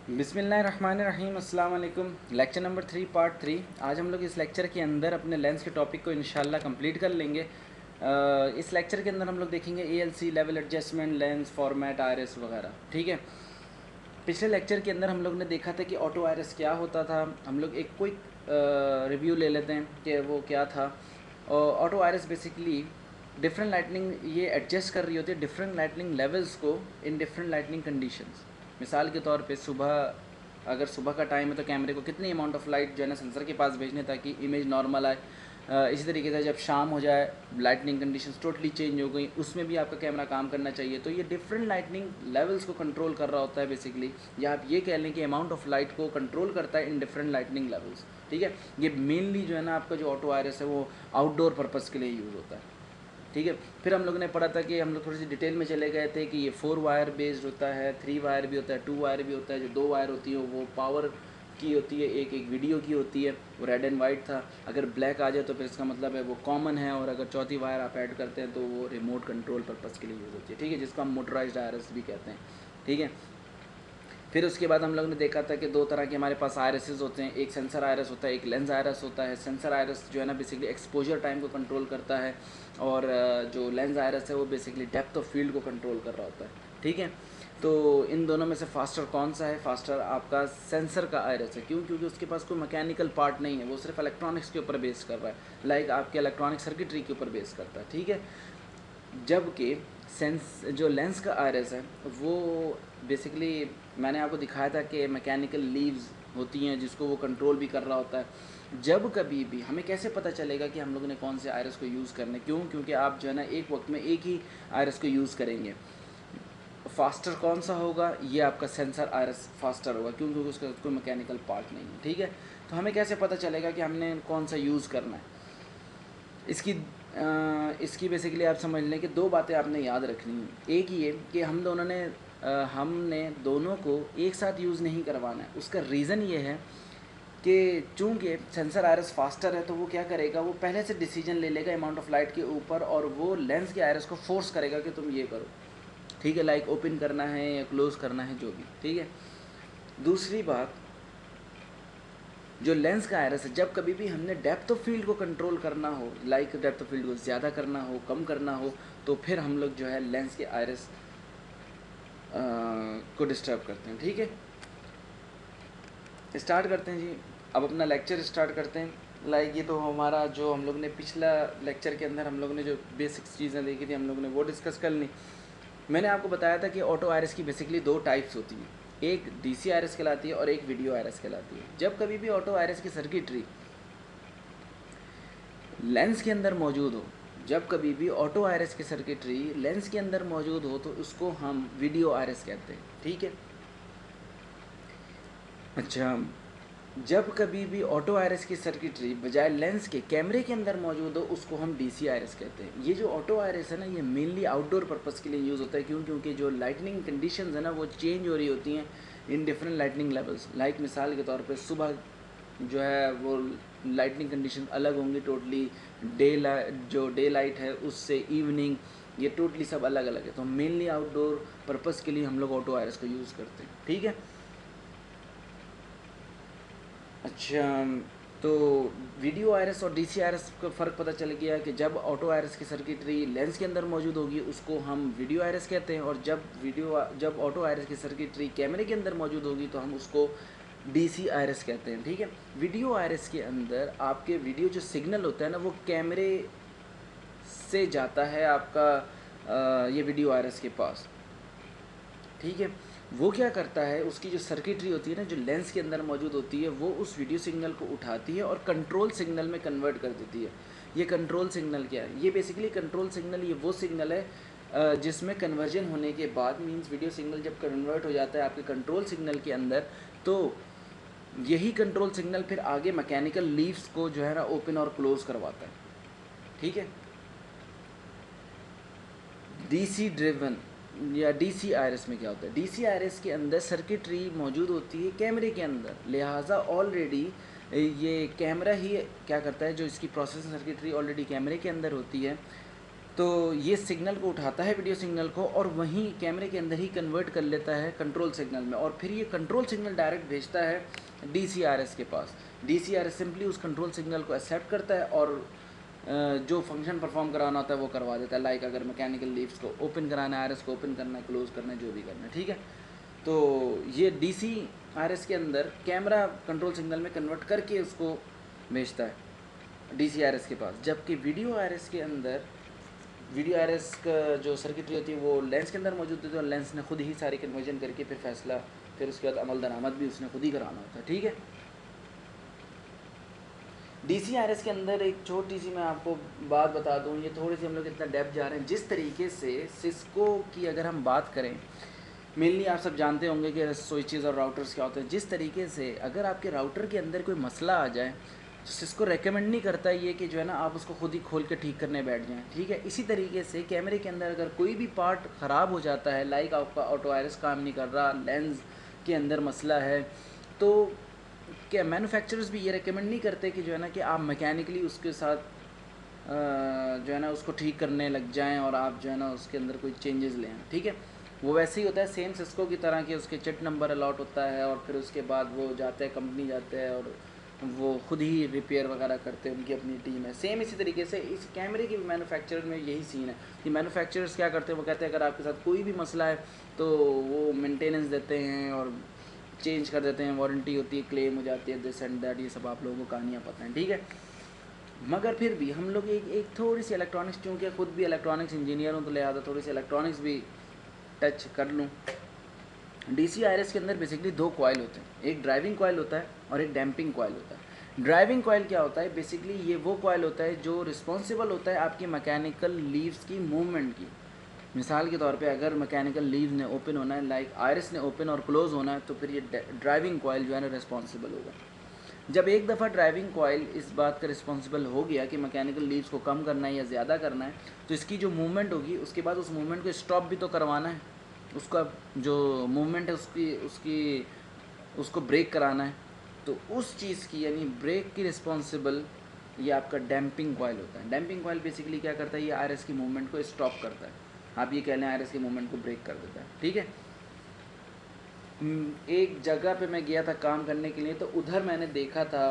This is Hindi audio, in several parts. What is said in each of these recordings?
बिस्मिल्लाहिर्रहमानिर्रहीम अस्सलाम वालेकुम। Lecture number 3 part 3। आज हम लोग इस लेक्चर के अंदर अपने लेंस के टॉपिक को इंशाल्लाह कंप्लीट कर लेंगे। इस लेक्चर के अंदर हम लोग देखेंगे ALC, level adjustment, lens format, RS वगैरह। ठीक है, पिछले लेक्चर के अंदर हम लोग ने देखा था कि ऑटो आरएस क्या होता था। हम लोग एक क्विक रिव्यू ले लेते हैं कि वो क्या था। Auto RS basically different lightning ये एडजस्ट कर रही होती है डिफरेंट लाइटनिंग लेवल्स को इन डिफरेंट लाइटनिंग कंडीशंस। मिसाल के तौर पे अगर सुबह का टाइम है तो कैमरे को कितनी अमाउंट ऑफ लाइट जो है ना सेंसर के पास भेजने ताकि इमेज नॉर्मल आए। इसी तरीके से जब शाम हो जाए, लाइटनिंग कंडीशंस टोटली चेंज हो गई, उसमें भी आपका कैमरा काम करना चाहिए। तो ये डिफरेंट लाइटनिंग लेवल्स को कंट्रोल कर रहा होता है बेसिकली, या आप ये कह लें कि अमाउंट ऑफ लाइट को कंट्रोल करता है इन डिफरेंट लाइटनिंग लेवल्स। ठीक है, ये मेनली जो है ना आपका जो ऑटो आरएस है वो आउटडोर पर्पज़ के लिए यूज़ होता है। ठीक है, फिर हम लोग ने पढ़ा था कि हम लोग थोड़ी सी डिटेल में चले गए थे कि ये 4 वायर बेस्ड होता है, 3 वायर भी होता है, 2 वायर भी होता है। जो 2 वायर होती है वो पावर की होती है, एक एक वीडियो की होती है। वो रेड एंड वाइट था। अगर ब्लैक आ जाए तो फिर इसका मतलब है वो कॉमन है, और अगर चौथी वायर आप ऐड करते हैं तो वो रिमोट कंट्रोल पर्पज़ के लिए यूज़ होती है। ठीक है, जिसको हम मोटराइज्ड आरएस भी कहते हैं। ठीक है, फिर उसके बाद हम लोग ने देखा था कि 2 तरह के हमारे पास आरएसेस होते हैं, एक सेंसर आरएस होता है, एक लेंस आरएस होता है। सेंसर आरएस जो है ना बेसिकली एक्सपोजर टाइम को कंट्रोल करता है, और जो लेंस आरएस है वो बेसिकली डेप्थ ऑफ फील्ड को कंट्रोल कर रहा होता है। ठीक है, तो इन दोनों में से फास्टर कौन सा है? फास्टर आपका सेंसर का आरएस है। क्यों? क्योंकि उसके पास कोई मैकेनिकल पार्ट नहीं है, वो सिर्फ इलेक्ट्रॉनिक्स के ऊपर बेस कर रहा है, लाइक आपके इलेक्ट्रॉनिक सर्किटरी के ऊपर बेस करता है। ठीक है, जबकि जो लेंस का आरएस है वो बेसिकली मैंने आपको दिखाया था कि मैकेनिकल लीव्स होती हैं जिसको वो कंट्रोल भी कर रहा होता है। जब कभी भी हमें कैसे पता चलेगा कि हम लोगों ने कौन से आरएस को यूज़ करने? क्यों? क्योंकि आप जो है ना एक वक्त में एक ही आरएस को यूज़ करेंगे। फास्टर कौन सा होगा? ये आपका सेंसर आरएस फास्टर होगा। क्यों? क्योंकि उसका कोई मैकेनिकल पार्ट नहीं है। ठीक है, तो हमें कैसे पता चलेगा कि हमने कौन सा यूज़ करना है? इसकी बेसिकली आप समझ लें कि 2 बातें आपने याद रखनी है। एक ये कि हमने दोनों को एक साथ यूज़ नहीं करवाना है। उसका रीज़न ये है कि चूँकि सेंसर आरएस फास्टर है तो वो क्या करेगा, वो पहले से डिसीजन ले लेगा अमाउंट ऑफ लाइट के ऊपर, और वो लेंस के आरएस को फोर्स करेगा कि तुम ये करो। ठीक है, लाइक ओपन करना है या क्लोज़ करना है, जो भी। ठीक है, दूसरी बात, जो लेंस का आयरस है, जब कभी भी हमने डेप्थ ऑफ फील्ड को कंट्रोल करना हो, लाइक डेप्थ ऑफ फील्ड को ज़्यादा करना हो, कम करना हो, तो फिर हम लोग जो है लेंस के आयरस को डिस्टर्ब करते हैं। ठीक है, स्टार्ट करते हैं जी। अब अपना लेक्चर स्टार्ट करते हैं। लाइक ये तो हमारा जो हम लोग ने पिछला लेक्चर के अंदर हम लोग ने जो बेसिक्स चीज़ें देखी थी हम लोग ने वो डिस्कस कर ली। मैंने आपको बताया था कि ऑटो आरएस की बेसिकली 2 टाइप्स होती हैं, एक डीसी आरएस कहलाती है और एक वीडियो आरएस कहलाती है। जब कभी भी ऑटो आरएस की सर्किटरी लेंस के अंदर मौजूद हो, जब कभी भी ऑटो आरएस की सर्किटरी लेंस के अंदर मौजूद हो तो उसको हम वीडियो आरएस कहते हैं। ठीक है, अच्छा, जब कभी भी ऑटो आरएस की सर्किटरी बजाय लेंस के कैमरे के अंदर मौजूद हो उसको हम डीसी आरएस कहते हैं। ये जो ऑटो आरएस है ना, ये मेनली आउटडोर पर्पज़ के लिए यूज़ होता है। क्यों? क्योंकि जो लाइटनिंग कंडीशंस है ना वो चेंज हो रही होती हैं in different lightning levels. Like मिसाल के तौर पे सुबह जो है वो लाइटनिंग कंडीशन अलग होंगी टोटली, जो डे लाइट है उससे इवनिंग, ये टोटली सब अलग अलग है। तो मेनली आउटडोर पर्पज़ के लिए हम लोग ऑटो आरएस का यूज़ करते हैं। ठीक है, अच्छा, तो वीडियो आरएस और डीसी आरएस का फ़र्क पता चल गया कि जब ऑटो आरएस की सर्किटरी लेंस के अंदर मौजूद होगी उसको हम वीडियो आरएस कहते हैं, और जब ऑटो आरएस की सर्किटरी कैमरे के अंदर मौजूद होगी तो हम उसको डीसी आरएस कहते हैं। ठीक है, वीडियो आरएस के अंदर आपके वीडियो जो सिग्नल होता है ना वो कैमरे से जाता है आपका ये वीडियो आरएस के पास। ठीक है, वो क्या करता है, उसकी जो सर्किटरी होती है ना जो लेंस के अंदर मौजूद होती है वो उस वीडियो सिग्नल को उठाती है और कंट्रोल सिग्नल में कन्वर्ट कर देती है। ये कंट्रोल सिग्नल क्या है? ये बेसिकली कंट्रोल सिग्नल ये वो सिग्नल है जिसमें कन्वर्जन होने के बाद, मींस वीडियो सिग्नल जब कन्वर्ट हो जाता है आपके कंट्रोल सिग्नल के अंदर, तो यही कंट्रोल सिग्नल फिर आगे मैकेनिकल लीव्स को जो है ना ओपन और क्लोज करवाता है। ठीक है, डीसी ड्रिवन या डीसी आरएस में क्या होता है? डीसी आरएस के अंदर सर्किटरी मौजूद होती है कैमरे के अंदर, लिहाजा ऑलरेडी ये कैमरा ही क्या करता है, जो इसकी प्रोसेसिंग सर्किटरी ऑलरेडी कैमरे के अंदर होती है, तो ये सिग्नल को उठाता है, वीडियो सिग्नल को, और वहीं कैमरे के अंदर ही कन्वर्ट कर लेता है कंट्रोल सिग्नल में, और फिर ये कंट्रोल सिग्नल डायरेक्ट भेजता है DCRS के पास। DCRS सिंपली उस कंट्रोल सिग्नल को एक्सेप्ट करता है और जो फंक्शन परफॉर्म कराना होता है वो करवा देता है। लाइक अगर मैकेनिकल लीव्स को ओपन कराना है, RS को ओपन करना है, क्लोज करना है, जो भी करना है, ठीक है। तो ये DCRS के अंदर कैमरा कंट्रोल सिग्नल में कन्वर्ट करके उसको भेजता है DCRS के पास, जबकि वीडियो RS के अंदर, वीडियो RS का जो सर्किटरी होती है वो लेंस के अंदर मौजूद होती है, और लेंस ने खुद ही सारी कन्वर्जन करके फिर फैसला, फिर उसके बाद अमल दरामद भी उसने खुद ही कराना होता है, ठीक है। DCRS के अंदर एक छोटी सी मैं आपको बात बता दूं, ये थोड़ी सी हम लोग इतना डेप्थ जा रहे हैं। जिस तरीके से सिस्को की अगर हम बात करें, मेनली आप सब जानते होंगे कि स्विचेस और राउटर्स क्या होते हैं। जिस तरीके से अगर आपके राउटर के अंदर कोई मसला आ जाए तो सिस्को रेकमेंड नहीं करता ये कि जो है ना आप उसको खुद ही खोल के ठीक करने बैठ जाएं, ठीक है। इसी तरीके से कैमरे के अंदर अगर कोई भी पार्ट ख़राब हो जाता है, लाइक आपका ऑटो आयरस काम नहीं कर रहा, लेंस के अंदर मसला है, तो क्या मैन्युफैक्चरर्स भी ये रेकमेंड नहीं करते कि जो है ना कि आप मैकेनिकली उसके साथ जो है ना उसको ठीक करने लग जाएं और आप जो है ना उसके अंदर कोई चेंजेस लें, ठीक है। वो वैसे ही होता है सेम सिस्को की तरह कि उसके चिट नंबर अलॉट होता है और फिर उसके बाद वो जाते हैं, कंपनी जाते हैं और वो खुद ही रिपेयर वगैरह करते हैं, उनकी अपनी टीम है। सेम इसी तरीके से इस कैमरे की मैन्युफैक्चरर में यही सीन है कि मैन्युफैक्चरर्स क्या करते हैं, वो कहते हैं अगर आपके साथ कोई भी मसला है तो वो मेंटेनेंस देते हैं और चेंज कर देते हैं, वारंटी होती है, क्लेम हो जाती है, दिस एंड दैट, ये सब आप लोगों को कहानियाँ पता हैं, ठीक है। मगर फिर भी हम लोग एक थोड़ी सी इलेक्ट्रॉनिक्स, चूँकि खुद भी इलेक्ट्रॉनिक्स इंजीनियर हूँ तो लिहाजा थोड़ी सी इलेक्ट्रॉनिक्स भी टच कर लूँ। DCRS के अंदर बेसिकली दो कॉइल होते हैं, एक ड्राइविंग कॉइल होता है और एक डैम्पिंग कॉइल होता है। ड्राइविंग कॉइल क्या होता है, बेसिकली ये वो कॉइल होता है जो रिस्पॉन्सिबल होता है आपकी मैकेनिकल लीव्स की मूवमेंट की। मिसाल के तौर पे अगर मैकेनिकल लीव्स ने ओपन होना है, लाइक आयरस ने ओपन और क्लोज होना है, तो फिर ये ड्राइविंग कॉइल जो है ना रिस्पॉन्सिबल होगा। जब एक दफ़ा ड्राइविंग कॉइल इस बात का रिस्पॉन्सिबल हो गया कि मैकेनिकल लीव्स को कम करना है या ज़्यादा करना है, तो इसकी जो मूवमेंट होगी उसके बाद उस मूवमेंट को स्टॉप भी तो करवाना है, उसका जो मूवमेंट है उसको ब्रेक कराना है। तो उस चीज़ की यानी ब्रेक की रिस्पॉन्सिबल ये आपका डैम्पिंग कॉइल होता है। डैम्पिंग कॉइल बेसिकली क्या करता है, ये आयरस की मूवमेंट को स्टॉप करता है, आप ये कह लें आयरस के मूवमेंट को ब्रेक कर देता है, ठीक है। एक जगह पे मैं गया था काम करने के लिए, तो उधर मैंने देखा था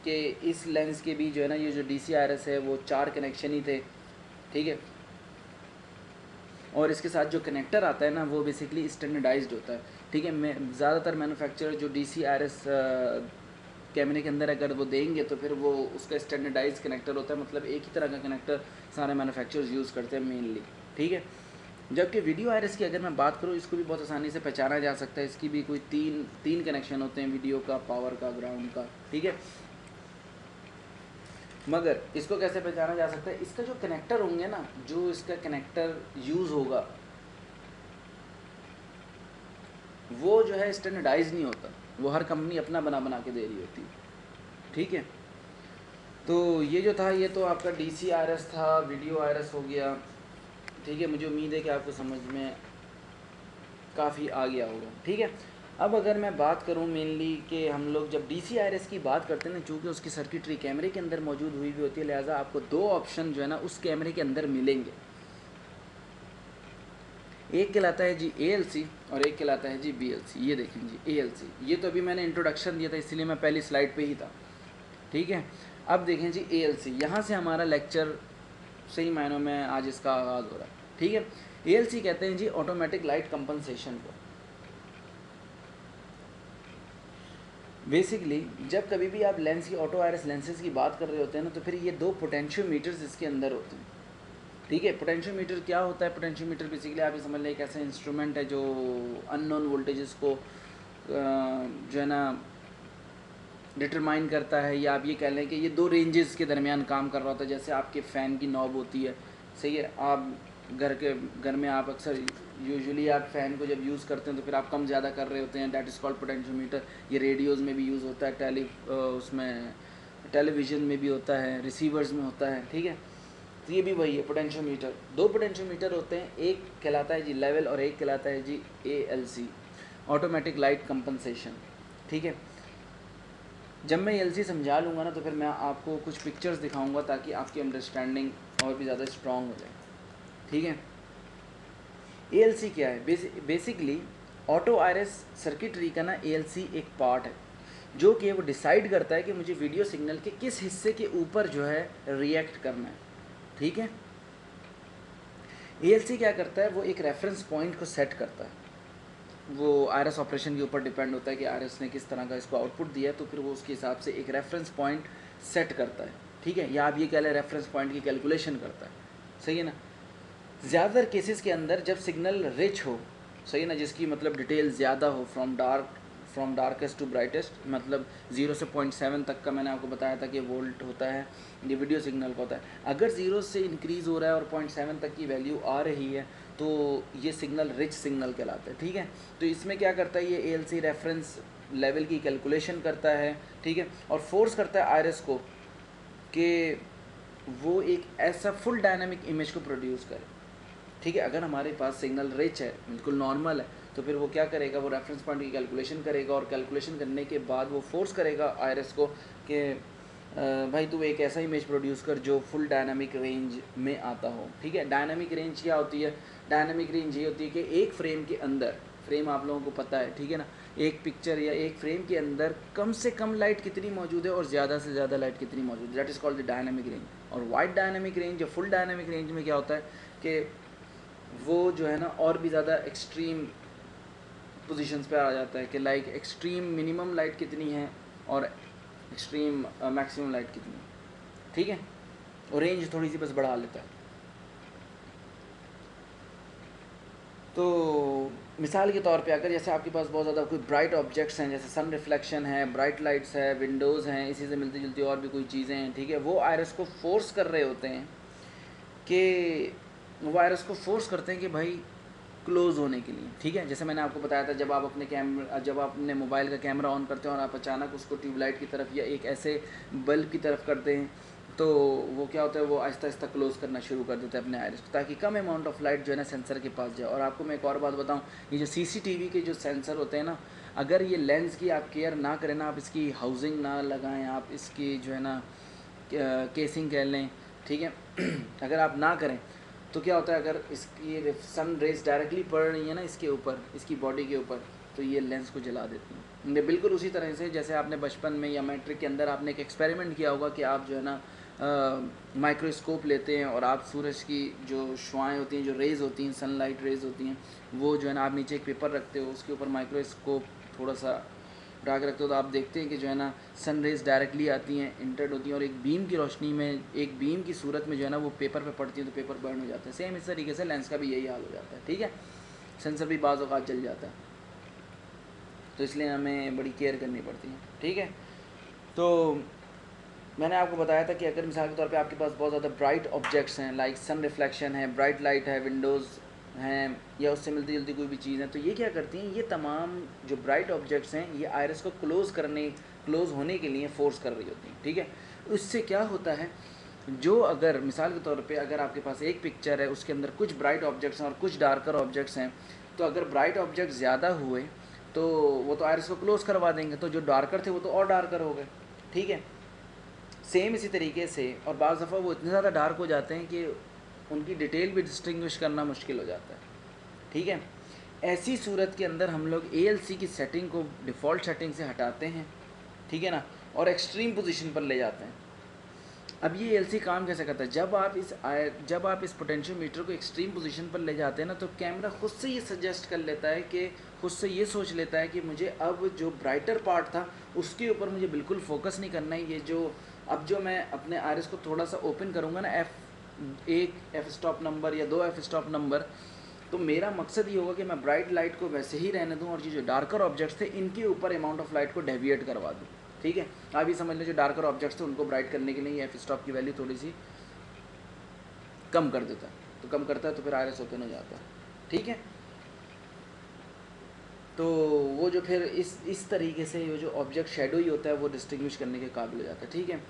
कि इस लेंस के भी जो है ना ये जो DCRS है वो 4 कनेक्शन ही थे, ठीक है। और इसके साथ जो कनेक्टर आता है ना वो बेसिकली स्टैंडर्डाइज्ड होता है, ठीक है। मैं ज़्यादातर मैन्युफैक्चरर जो DCRS कैमरे के अंदर अगर वो देंगे तो फिर वो उसका स्टैंडर्डाइज कनेक्टर होता है, मतलब एक ही तरह का कनेक्टर सारे मैन्युफैक्चरर्स यूज़ करते हैं मेनली, ठीक है। जबकि वीडियो आयरस की अगर मैं बात करूँ, इसको भी बहुत आसानी से पहचाना जा सकता है। इसकी भी कोई तीन कनेक्शन होते हैं, वीडियो का, पावर का, ग्राउंड का, ठीक है। मगर इसको कैसे पहचाना जा सकता है, इसका जो कनेक्टर होंगे ना, जो इसका कनेक्टर यूज़ होगा वो जो है स्टैंडर्डाइज नहीं होता, वो हर कंपनी अपना बना के दे रही होती है, ठीक है। तो ये जो था ये तो आपका DCRS था, वीडियो आयरस हो गया, ठीक है। मुझे उम्मीद है कि आपको समझ में काफ़ी आ गया होगा, ठीक है। अब अगर मैं बात करूं मेनली कि हम लोग जब DCRS की बात करते हैं ना, चूँकि उसकी सर्किटरी कैमरे के अंदर मौजूद हुई भी होती है, लिहाजा आपको दो ऑप्शन जो है ना उस कैमरे के अंदर मिलेंगे। एक कहलाता है जी ALC और एक कहलाता है जी BLC। ये देखें जी ALC, ये तो अभी मैंने इंट्रोडक्शन दिया था इसलिए मैं पहली स्लाइड पे ही था, ठीक है। अब देखें जी ALC, यहाँ से हमारा लेक्चर सही मायनों में आज इसका आगाज़ हो रहा है, ठीक है। ALC कहते हैं जी ऑटोमेटिक लाइट कंपनसेशन को। बेसिकली जब कभी भी आप लेंस की, ऑटो आयरस लेंसेज की बात कर रहे होते हैं ना, तो फिर ये दो पोटेंशियोमीटर्स इसके अंदर होते हैं, ठीक है। पोटेंशियोमीटर क्या होता है, पोटेंशियोमीटर बेसिकली आप ये समझ लें एक ऐसा इंस्ट्रूमेंट है जो अननोन वोल्टेजेस को जो है ना डिटरमाइन करता है, या आप ये कह लें कि ये दो रेंजेस के दरमियान काम कर रहा होता है। जैसे आपके फ़ैन की नॉब होती है, सही है, आप घर में आप अक्सर यूजुअली आप फ़ैन को जब यूज़ करते हैं तो फिर आप कम ज़्यादा कर रहे होते हैं, दैट इज़ कॉल्ड पोटेंशियोमीटर। ये रेडियोज़ में भी यूज़ होता है, उसमें टेलीविज़न में भी होता है, रिसीवर्स में होता है, ठीक है। तो ये भी वही है पोटेंशियोमीटर। दो पोटेंशियोमीटर होते हैं, एक कहलाता है जी लेवल और एक कहलाता है जी ALC, ऑटोमेटिक लाइट कंपनसेशन, ठीक है। जब मैं ALC समझा लूँगा ना तो फिर मैं आपको कुछ पिक्चर्स दिखाऊंगा ताकि आपकी अंडरस्टैंडिंग और भी ज़्यादा स्ट्रॉन्ग हो जाए। ठीक है। ALC क्या है? बेसिकली ऑटो आयरस सर्किटरी का ना ALC एक पार्ट है जो कि वो डिसाइड करता है कि मुझे वीडियो सिग्नल के किस हिस्से के ऊपर जो है रिएक्ट करना है। ठीक है। ALC क्या करता है, वो एक रेफरेंस पॉइंट को सेट करता है। वो आयरस ऑपरेशन के ऊपर डिपेंड होता है कि आयरस ने किस तरह का इसको आउटपुट दिया है, तो फिर वो उसके हिसाब से एक रेफरेंस पॉइंट सेट करता है। ठीक है, या आप ये कह लें रेफरेंस पॉइंट की कैलकुलेशन करता है। सही है ना। ज़्यादातर केसेस के अंदर जब सिग्नल रिच हो, सही है ना, जिसकी मतलब डिटेल ज़्यादा हो, फ्रॉम डार्केस्ट टू ब्राइटेस्ट, मतलब 0 से 0.7 तक का मैंने आपको बताया था कि वोल्ट होता है, ये वीडियो सिग्नल का होता है। अगर 0 से इंक्रीज़ हो रहा है और 0.7 तक की वैल्यू आ रही है तो ये सिग्नल रिच सिग्नल कहलाता है। ठीक है। तो इसमें क्या करता है, ये ALC रेफरेंस लेवल की कैलकुलेशन करता है। ठीक है। और फोर्स करता है आयरस को कि वो एक ऐसा फुल डायनामिक इमेज को प्रोड्यूस करे। ठीक है। अगर हमारे पास सिग्नल रिच है, बिल्कुल नॉर्मल है, तो फिर वो क्या करेगा, वो रेफरेंस पॉइंट की कैलकुलेशन करेगा और कैलकुलेशन करने के बाद वो फोर्स करेगा आयरस को कि भाई तू एक ऐसा इमेज प्रोड्यूस कर जो फुल डायनामिक रेंज में आता हो। ठीक है। डायनामिक रेंज क्या होती है? डायनामिक रेंज ये होती है कि एक फ्रेम के अंदर, फ्रेम आप लोगों को पता है, ठीक है ना, एक पिक्चर या एक फ्रेम के अंदर कम से कम लाइट कितनी मौजूद है और ज़्यादा से ज़्यादा लाइट कितनी मौजूद है, that is called the dynamic range. और वाइड डायनामिक रेंज या फुल डायनामिक रेंज में क्या होता है कि वो जो है ना और भी ज़्यादा एक्सट्रीम पोजीशंस पे आ जाता है कि लाइक एक्सट्रीम मिनिमम लाइट कितनी है और एक्सट्रीम मैक्सिमम लाइट कितनी है। ठीक है। और रेंज थोड़ी सी बस बढ़ा लेता है। तो मिसाल के तौर पे अगर जैसे आपके पास बहुत ज़्यादा कोई ब्राइट ऑब्जेक्ट्स हैं, जैसे सन रिफ्लेक्शन है, ब्राइट लाइट्स है, विंडोज़ हैं, इसी से मिलती जुलती और भी कोई चीज़ें हैं, ठीक है, वो आयरस को फोर्स कर रहे होते हैं कि वो आयरस को फोर्स करते हैं कि भाई क्लोज़ होने के लिए। ठीक है। जैसे मैंने आपको बताया था, जब आप अपने मोबाइल का कैमरा ऑन करते हैं और आप अचानक उसको ट्यूबलाइट की तरफ या एक ऐसे बल्ब की तरफ करते हैं तो वो क्या होता है, वो आहिस्ता आहिस्ता क्लोज़ करना शुरू कर देता है अपने आयरस को, ताकि कम अमाउंट ऑफ लाइट जो है ना सेंसर के पास जाए। और आपको मैं एक और बात बताऊं, ये जो CCTV के जो सेंसर होते हैं ना, अगर ये लेंस की आप केयर ना करें ना, आप इसकी हाउसिंग ना लगाएं, आप इसकी जो है ना केसिंग कह लें, ठीक है अगर आप ना करें तो क्या होता है, अगर इसकी सन रेज डायरेक्टली पड़ रही है ना इसके ऊपर, इसकी बॉडी के ऊपर, तो ये लेंस को जला देती हैं। बिल्कुल उसी तरह से जैसे आपने बचपन में या मैट्रिक के अंदर आपने एक एक्सपेरिमेंट किया होगा कि आप जो है ना माइक्रोस्कोप लेते हैं और आप सूरज की जो शुआएँ होती हैं, जो रेज़ होती हैं, सनलाइट रेज़ होती हैं, वो जो है ना आप नीचे एक पेपर रखते हो, उसके ऊपर माइक्रोस्कोप थोड़ा सा उठा के रखते हो, तो आप देखते हैं कि जो है ना सन रेज़ डायरेक्टली आती हैं, इंटर्ड होती हैं और एक बीम की रोशनी में, एक बीम की सूरत में जो है ना वो पेपर पे पड़ती है तो पेपर बर्न हो जाता है। सेम इस तरीके से लेंस का भी यही हाल हो जाता है। ठीक है। सेंसर भी बाज़ औक़ात जल जाता है, तो इसलिए हमें बड़ी केयर करनी पड़ती है। ठीक है। तो मैंने आपको बताया था कि अगर मिसाल के तौर पे आपके पास बहुत ज़्यादा ब्राइट ऑब्जेक्ट्स हैं, लाइक सन रिफ्लेक्शन है, ब्राइट लाइट है, विंडोज़ हैं या उससे मिलती जुलती कोई भी चीज़ है, तो ये क्या करती हैं, ये तमाम जो ब्राइट ऑब्जेक्ट्स हैं ये आयरस को क्लोज़ होने के लिए फ़ोर्स कर रही होती हैं। ठीक है। उससे क्या होता है, जो अगर मिसाल के तौर पे अगर आपके पास एक पिक्चर है, उसके अंदर कुछ ब्राइट ऑब्जेक्ट्स हैं और कुछ डार्कर ऑब्जेक्ट्स हैं, तो अगर ब्राइट ऑब्जेक्ट ज़्यादा हुए तो वो तो आयरस को क्लोज़ करवा देंगे, तो जो डार्कर थे वो तो और डार्कर हो गए। ठीक है। सेम इसी तरीके से, और बाज़ दफ़ा वो इतने ज़्यादा डार्क हो जाते हैं कि उनकी डिटेल भी डिस्टिंग्विश करना मुश्किल हो जाता है। ठीक है। ऐसी सूरत के अंदर हम लोग ALC की सेटिंग को डिफ़ॉल्ट सेटिंग से हटाते हैं, ठीक है ना, और एक्सट्रीम पोजीशन पर ले जाते हैं। अब ये ALC काम कैसे करता है, जब आप इस पोटेंशियोमीटर को एक्सट्रीम पोजीशन पर ले जाते हैं ना, तो कैमरा खुद से ये सजेस्ट कर लेता है कि खुद से ये सोच लेता है कि मुझे अब जो ब्राइटर पार्ट था उसके ऊपर मुझे बिल्कुल फोकस नहीं करना है। ये जो अब जो मैं अपने आयरस को थोड़ा सा ओपन करूँगा ना, एक एफ स्टॉप नंबर या 2 एफ स्टॉप नंबर, तो मेरा मकसद ये होगा कि मैं ब्राइट लाइट को वैसे ही रहने दूँ और ये जो डार्कर ऑब्जेक्ट्स थे इनके ऊपर अमाउंट ऑफ लाइट को डेविएट करवा दूँ। ठीक है। आप ये समझ लो, जो डार्कर ऑब्जेक्ट्स थे उनको ब्राइट करने के लिए एफ स्टॉप की वैल्यू थोड़ी सी कम कर देता है, तो कम करता है तो फिर आयरस ओपन हो जाता है। ठीक है। तो वो जो फिर इस तरीके से ये जो ऑब्जेक्ट शेडो ही होता है वो डिस्टिंग्विश करने के काबिल हो जाता है। ठीक है।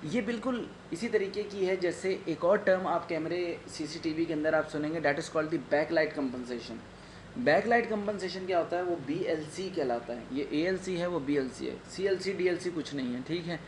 ये बिल्कुल इसी तरीके की है जैसे एक और टर्म आप कैमरे CCTV के अंदर आप सुनेंगे, that is called the backlight compensation. Backlight compensation क्या होता है, वो BLC कहलाता है। ये ALC है, वो BLC है, CLC DLC कुछ नहीं है। ठीक है।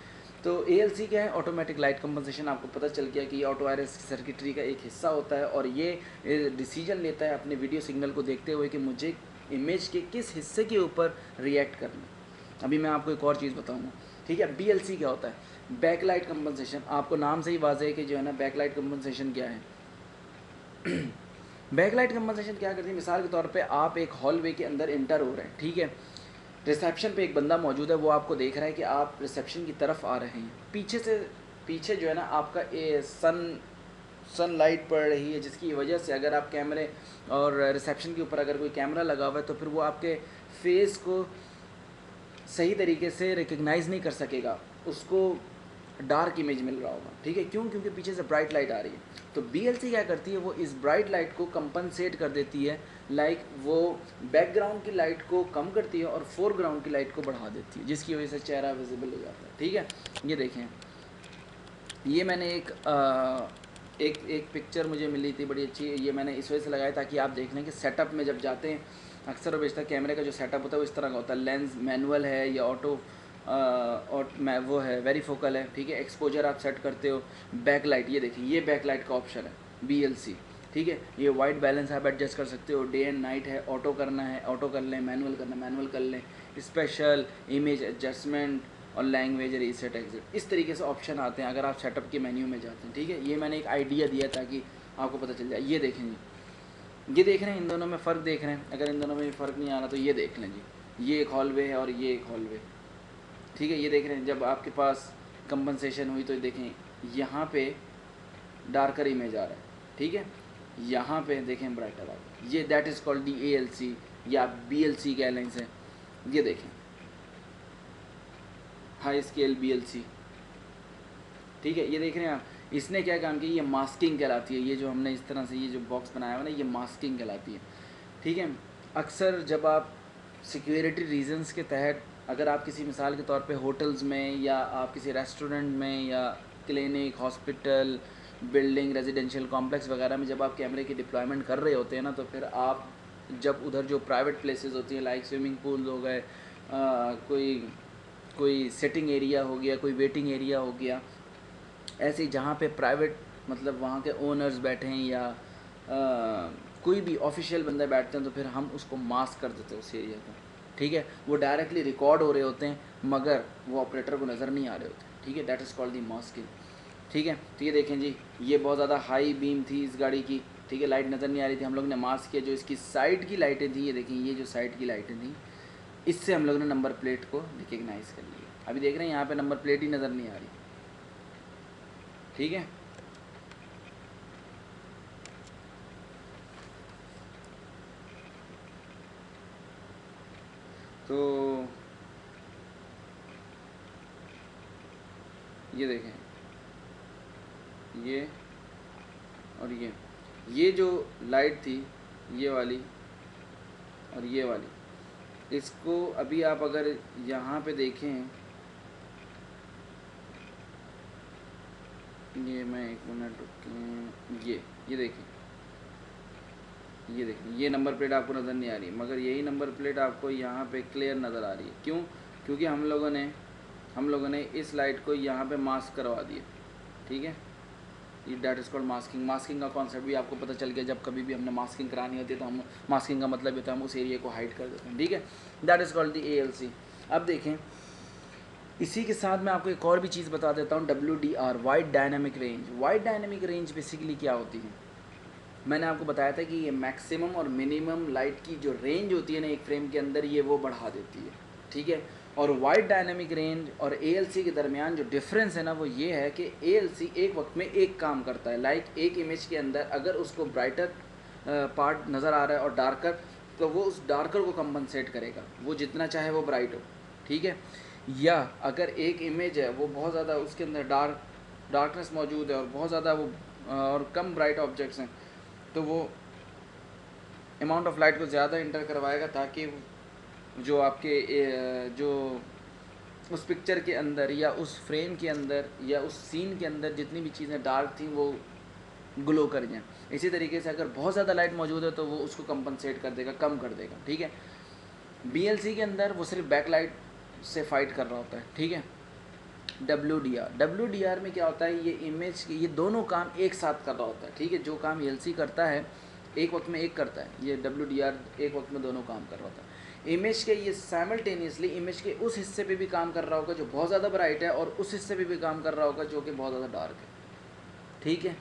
तो ALC क्या है, ऑटोमेटिक लाइट कंपनसेशन। आपको पता चल गया कि ये ऑटो आयरस सर्किटरी का एक हिस्सा होता है और ये डिसीजन लेता है अपने वीडियो सिग्नल को देखते हुए कि मुझे इमेज के किस हिस्से के ऊपर रिएक्ट करना है। अभी मैं आपको एक और चीज़ बताऊंगा, ठीक है। BLC क्या होता है, बैकलाइट कंपनसेशन। आपको नाम से ही वाज़ेह है कि जो है ना बैकलाइट कंपनसेशन क्या है। बैकलाइट कंपनसेशन क्या करती है, मिसाल के तौर पे आप एक हॉलवे के अंदर इंटर हो रहे हैं, ठीक है। रिसेप्शन पे एक बंदा मौजूद है, वो आपको देख रहा है कि आप रिसेप्शन की तरफ आ रहे हैं। पीछे जो है ना आपका सनलाइट पड़ रही है, जिसकी वजह से अगर आप कैमरे और रिसेप्शन के ऊपर अगर कोई कैमरा लगा हुआ है तो फिर वो आपके फेस को सही तरीके से रिकग्नाइज़ नहीं कर सकेगा, उसको डार्क इमेज मिल रहा होगा, ठीक है। क्यों? क्योंकि पीछे से ब्राइट लाइट आ रही है। तो BLC क्या करती है, वो इस ब्राइट लाइट को कंपनसेट कर देती है, लाइक वो बैकग्राउंड की लाइट को कम करती है और फोरग्राउंड की लाइट को बढ़ा देती है, जिसकी वजह से चेहरा विजिबल हो जाता है, ठीक है। ये देखें, ये मैंने एक पिक्चर मुझे मिली थी बड़ी अच्छी, ये मैंने इस वजह से लगाया ताकि आप देख लें कि सेटअप में जब जाते हैं अक्सर और बेशतर कैमरे का जो सेटअप होता है वो इस तरह का होता है। लेंस मैनुअल है या ऑटो और वो है वेरी फोकल है, ठीक है। एक्सपोजर आप सेट करते हो, बैकलाइट, ये देखिए ये बैकलाइट का ऑप्शन है BLC, ठीक है। ये वाइट बैलेंस आप एडजस्ट कर सकते हो, डे एंड नाइट है, ऑटो करना है ऑटो कर लें, मैनुअल करना मैनुअल कर लें, स्पेशल इमेज एडजस्टमेंट और लैंग्वेज रीसेट एग्जिट, इस तरीके से ऑप्शन आते हैं अगर आप सेटअप के मेन्यू में जाते हैं, ठीक है। ये मैंने एक आइडिया दिया ताकि आपको पता चल जाए। ये देखें जी, ये देख रहे हैं, इन दोनों में फ़र्क देख रहे हैं। अगर इन दोनों में फ़र्क नहीं आ रहा तो ये देख लें जी, ये एक हॉलवे है और ये एक हॉलवे, ठीक है। ये देख रहे हैं, जब आपके पास कंपनसेशन हुई तो देखें यहाँ पे डार्कर इमेज आ रहा है, ठीक है। यहाँ पे देखें ब्राइटर आ रहा है, ये that is called the ALC या BLC कह लें इसे। ये देखें हाई स्केल BLC, ठीक है। ये देख रहे हैं आप, इसने क्या काम किया, ये मास्किंग कहलाती है। ये जो हमने इस तरह से ये जो बॉक्स बनाया हुआ ना, ये मास्किंग कहलाती है, ठीक है। अक्सर जब आप सिक्योरिटी रीजंस के तहत अगर आप किसी मिसाल के तौर पे होटल्स में या आप किसी रेस्टोरेंट में या clinic, hospital, building, residential complex वगैरह में जब आप कैमरे की डिप्लॉयमेंट कर रहे होते हैं ना, तो फिर आप जब उधर जो प्राइवेट प्लेसेस होती हैं लाइक स्विमिंग पूल हो गए, कोई सिटिंग एरिया हो गया, कोई वेटिंग एरिया हो गया, ऐसे ही जहाँ पे प्राइवेट मतलब वहाँ के ओनर्स बैठे हैं या कोई भी ऑफिशियल बंदे बैठते हैं, तो फिर हम उसको मास्क कर देते हैं उस एरिया को, ठीक है। वो डायरेक्टली रिकॉर्ड हो रहे होते हैं मगर वो ऑपरेटर को नज़र नहीं आ रहे होते, ठीक है। That is called the masking, ठीक है। तो ये देखें जी, ये बहुत ज़्यादा हाई बीम थी इस गाड़ी की, ठीक है, लाइट नज़र नहीं आ रही थी, हम लोग ने मास्क किया। जो इसकी साइड की लाइटें थी, ये देखें, ये जो साइड की लाइटें थी, इससे हम लोग ने नंबर प्लेट को रिकग्नाइज़ कर लिया। अभी देख रहे हैं यहाँ पे नंबर प्लेट ही नज़र नहीं आ रही, ठीक है। तो ये देखें, ये और ये जो लाइट थी, ये वाली और ये वाली, इसको अभी आप अगर यहाँ पे देखें, ये मैं एक मिनट रुकें, ये देखें, ये देखें, ये नंबर प्लेट आपको नज़र नहीं आ रही, मगर यही नंबर प्लेट आपको यहाँ पे क्लियर नज़र आ रही है। क्यों? क्योंकि हम लोगों ने इस लाइट को यहाँ पे मास्क करवा दिया, ठीक है। ये that is called masking. Masking का कॉन्सेप्ट भी आपको पता चल गया। जब कभी भी हमने मास्किंग करानी होती है तो हम मास्किंग का मतलब होता है हम उस एरिया को हाइड कर देते हैं, ठीक है। That is called the ALC। अब देखें, इसी के साथ मैं आपको एक और भी चीज़ बता देता हूँ, WDR, wide dynamic range. Wide dynamic range basically क्या होती है, मैंने आपको बताया था कि ये मैक्सिमम और मिनिमम लाइट की जो रेंज होती है ना एक फ्रेम के अंदर, ये वो बढ़ा देती है, ठीक है। और वाइड डायनामिक रेंज और ALC के दरमियान जो डिफरेंस है ना वो ये है कि ALC एक वक्त में एक काम करता है। लाइक एक इमेज के अंदर अगर उसको ब्राइटर पार्ट नज़र आ रहा है और डार्कर, तो वो उस डार्कर को कंपनसेट करेगा, वो जितना चाहे वो ब्राइट हो, ठीक है। या अगर एक इमेज है वो बहुत ज़्यादा उसके अंदर डार्कनेस मौजूद है और बहुत ज़्यादा वो और कम ब्राइट ऑब्जेक्ट्स हैं, तो वो अमाउंट ऑफ लाइट को ज़्यादा इंटर करवाएगा ताकि जो आपके जो उस पिक्चर के अंदर या उस फ्रेम के अंदर या उस सीन के अंदर जितनी भी चीज़ें डार्क थी वो ग्लो कर जाएं। इसी तरीके से अगर बहुत ज़्यादा लाइट मौजूद है तो वो उसको कंपनसेट कर देगा, कम कर देगा, ठीक है। BLC के अंदर वो सिर्फ बैक लाइट से फाइट कर रहा होता है, ठीक है। डब्ल्यू डी आर में क्या होता है, ये इमेज, ये दोनों काम एक साथ कर रहा होता है, ठीक है। जो काम एल सी करता है एक वक्त में एक करता है, ये डब्ल्यू डी आर एक वक्त में दोनों काम कर रहा होता है। इमेज के ये साइमल्टेनियसली इमेज के उस हिस्से पे भी काम कर रहा होगा जो बहुत ज़्यादा ब्राइट है, और उस हिस्से पे भी काम कर रहा होगा जो कि बहुत ज़्यादा डार्क है, ठीक है।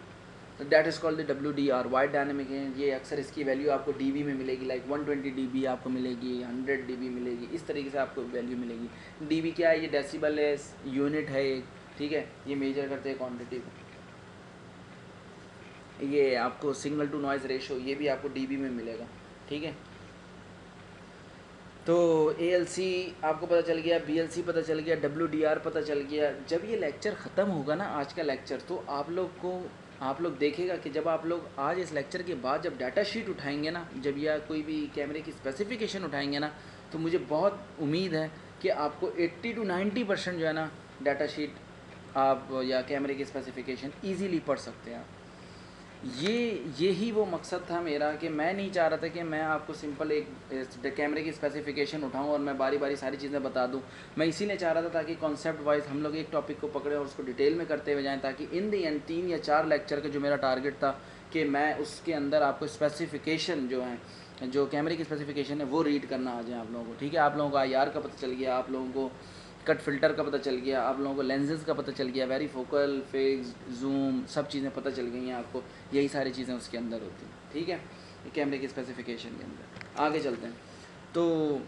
तो that is called the W D R, wide dynamic है ये। अक्सर इसकी वैल्यू आपको डीबी में मिलेगी, लाइक 120 dB आपको मिलेगी, 100 dB मिलेगी, इस तरीके से आपको वैल्यू मिलेगी। डीबी क्या है, ये डेसिबल है, यूनिट है एक, ठीक है। ये मेजर करते हैं क्वांटिटी को। ये आपको सिग्नल टू नॉइज़ रेशो, ये भी आपको डीबी में मिलेगा, ठीक है। तो ALC आपको पता चल गया, BLC पता चल गया, WDR पता चल गया। जब ये लेक्चर ख़त्म होगा ना आज का लेक्चर, तो आप लोग देखेगा कि जब आप लोग आज इस लेक्चर के बाद जब डाटा शीट उठाएंगे ना, जब या कोई भी कैमरे की स्पेसिफिकेशन उठाएंगे ना, तो मुझे बहुत उम्मीद है कि आपको 80 to 90% जो है ना डाटा शीट आप या कैमरे की स्पेसिफिकेशन ईजीली पढ़ सकते हैं आप। यही वो मकसद था मेरा कि मैं नहीं चाह रहा था कि मैं आपको सिंपल एक कैमरे की स्पेसिफिकेशन उठाऊं और मैं बारी बारी सारी चीज़ें बता दूं। मैं इसीलिए चाह रहा था ताकि कॉन्सेप्ट वाइज हम लोग एक टॉपिक को पकड़े और उसको डिटेल में करते हुए जाएं, ताकि इन द एंड 3 या 4 लेक्चर का जो मेरा टारगेट था कि मैं उसके अंदर आपको स्पेसिफिकेशन जो है, जो कैमरे की स्पेसिफिकेशन है, वो रीड करना आ जाए आप लोगों को, ठीक है। आप लोगों को IR का पता चल गया, आप लोगों को कट फिल्टर का पता चल गया, आप लोगों को लेंसेज का पता चल गया, वेरी फोकल, फिक्स, जूम, सब चीज़ें पता चल गई हैं आपको। यही सारी चीज़ें उसके अंदर होती हैं, ठीक है, कैमरे की स्पेसिफिकेशन के अंदर। आगे चलते हैं। तो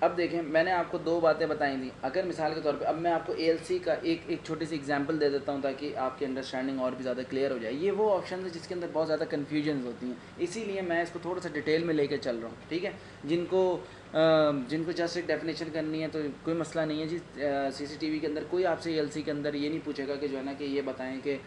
अब देखें, मैंने आपको 2 बातें बताई थी। अगर मिसाल के तौर पे अब मैं आपको ALC का एक छोटी सी एग्जांपल दे देता हूं ताकि आपकी अंडरस्टैंडिंग और भी ज़्यादा क्लियर हो जाए। ये वो ऑप्शन है जिसके अंदर बहुत ज़्यादा कन्फ्यूजन होती हैं, इसीलिए मैं इसको थोड़ा सा डिटेल में लेके चल रहा हूँ, ठीक है। जिनको जस्ट एक डेफिनेशन करनी है तो कोई मसला नहीं है जी। CCTV के अंदर कोई आपसे ALC के अंदर ये नहीं पूछेगा कि जो है ना कि ये बताएं कि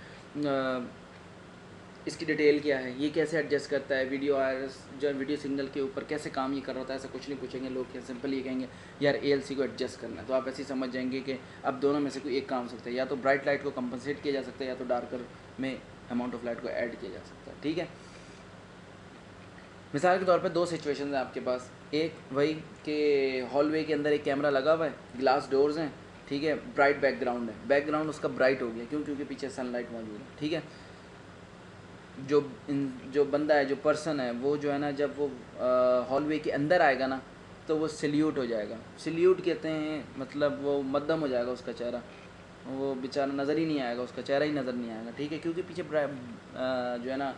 इसकी डिटेल क्या है, ये कैसे एडजस्ट करता है, वीडियो IRS जो वीडियो सिग्नल के ऊपर कैसे काम ये कर रहा होता है, ऐसा कुछ नहीं पूछेंगे लोग। क्या सिंपल ये कहेंगे यार ALC को एडजस्ट करना है, तो आप ऐसे ही समझ जाएंगे कि अब दोनों में से कोई एक काम हो सकता है, या तो ब्राइट लाइट को कंपनसेट किया जा सकता है, या तो डार्कर में अमाउंट ऑफ लाइट को ऐड किया जा सकता है, ठीक है। मिसाल के तौर पे 2 सिचुएशन हैं आपके पास। एक वही कि हॉलवे के अंदर एक कैमरा लगा हुआ है, ग्लास डोर्स हैं, ठीक है, ब्राइट बैकग्राउंड है, बैकग्राउंड उसका ब्राइट हो गया, क्यों? क्योंकि पीछे सनलाइट मौजूद है, ठीक है। जो बंदा है, जो पर्सन है, वो जो है ना जब वो हॉलवे के अंदर आएगा ना, तो वो सल्यूट हो जाएगा। सल्यूट कहते हैं मतलब वो मध्यम हो जाएगा उसका चेहरा, वो बेचारा नज़र ही नहीं आएगा, उसका चेहरा ही नज़र नहीं आएगा, ठीक है, क्योंकि पीछे जो है ना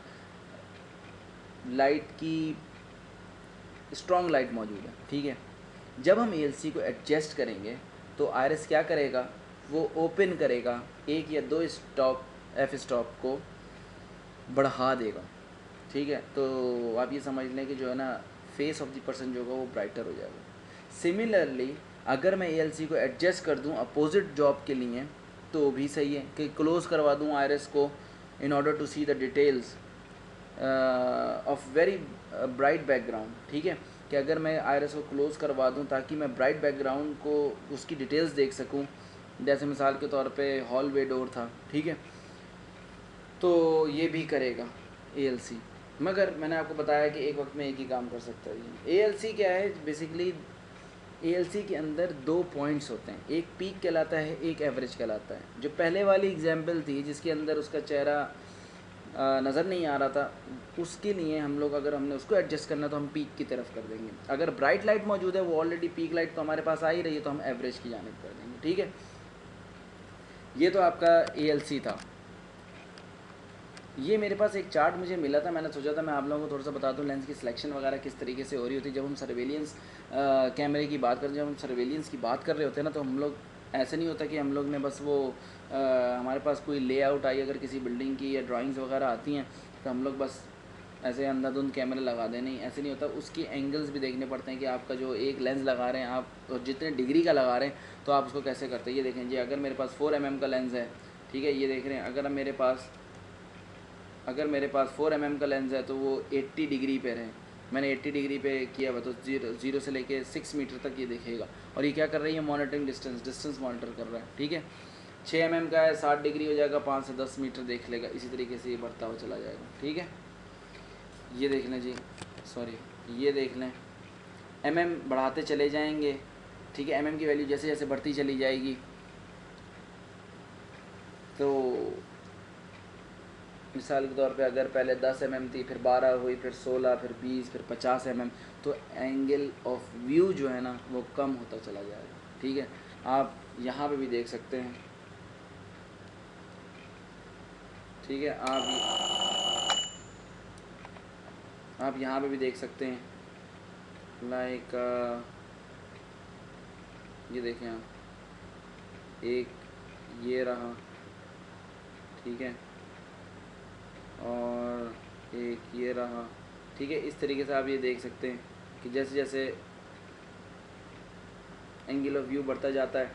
लाइट की स्ट्रॉन्ग लाइट मौजूद है, ठीक है। जब हम ALC को एडजस्ट करेंगे तो IRS क्या करेगा, वो ओपन करेगा 1 या 2 स्टॉप F स्टॉप को बढ़ा देगा, ठीक है। तो आप ये समझ लें कि जो है ना फेस ऑफ द पर्सन जो होगा वो ब्राइटर हो जाएगा। सिमिलरली अगर मैं ALC को एडजस्ट कर दूं अपोजिट जॉब के लिए तो भी सही है कि क्लोज करवा दूं IRS को in order to see the details of very bright background, ठीक है। कि अगर मैं IRS को क्लोज करवा दूं ताकि मैं ब्राइट बैकग्राउंड को उसकी डिटेल्स देख सकूं, जैसे मिसाल के तौर पे हॉलवे डोर था, ठीक है, तो ये भी करेगा ALC। मगर मैंने आपको बताया कि एक वक्त में एक ही काम कर सकता है। ALC क्या है बेसिकली, ALC के अंदर 2 पॉइंट्स होते हैं, एक पीक कहलाता है, एक एवरेज कहलाता है। जो पहले वाली एग्जांपल थी जिसके अंदर उसका चेहरा नज़र नहीं आ रहा था, उसके लिए हम लोग अगर हमने उसको एडजस्ट करना तो हम पीक की तरफ कर देंगे। अगर ब्राइट लाइट मौजूद है, वो ऑलरेडी पीक लाइट तो हमारे पास आ ही रही है, तो हम एवरेज की जानिब कर देंगे, ठीक है। ये तो आपका ALC था। ये मेरे पास एक चार्ट मुझे मिला था, मैंने सोचा था मैं आप लोगों को थोड़ा सा बता दूं लेंस की सिलेक्शन वगैरह किस तरीके से हो रही होती है। जब हम सर्वेलियंस कैमरे की बात करते हैं, जब हम सर्वेलियंस की बात कर रहे होते हैं ना, तो हम लोग ऐसे नहीं होता कि हम लोग ने बस वो हमारे पास कोई लेआउट आई अगर किसी बिल्डिंग की या ड्राइंग्स वगैरह आती हैं तो हम लोग बस ऐसे अंधाधुंध कैमरे लगा दें, नहीं, ऐसे नहीं होता। उसकी एंगल्स भी देखने पड़ते हैं कि आपका जो एक लेंस लगा रहे हैं आप, और जितने डिग्री का लगा रहे हैं तो आप उसको कैसे करते हैं। ये देखें जी, अगर मेरे पास 4 mm का लेंस है, ठीक है, ये देख रहे हैं, अगर मेरे पास 4 mm का लेंस है तो वो 80 डिग्री पे रहे, मैंने 80 डिग्री पे किया हुआ, तो जीरो से लेके 6 मीटर तक ये दिखेगा। और ये क्या कर रही है, मॉनिटरिंग डिस्टेंस मॉनिटर कर रहा है, ठीक है। 6 mm का है, 60 डिग्री हो जाएगा, 5 से 10 मीटर देख लेगा, इसी तरीके से ये बढ़ता हुआ चला जाएगा, ठीक है। ये देख लें जी, सॉरी, ये देख लें, बढ़ाते चले जाएंगे, ठीक है। की वैल्यू जैसे जैसे बढ़ती चली जाएगी तो मिसाल के तौर पे अगर पहले 10 mm थी, फिर 12 हुई, फिर 16, फिर 20, फिर 50 mm, तो एंगल ऑफ व्यू जो है ना वो कम होता चला जाएगा। ठीक है, आप यहाँ पे भी देख सकते हैं। ठीक है, आप यहाँ पे भी देख सकते हैं, लाइक ये देखें आप, एक ये रहा, ठीक है, और एक ये रहा। ठीक है, इस तरीके से आप ये देख सकते हैं कि जैसे जैसे एंगल ऑफ व्यू बढ़ता जाता है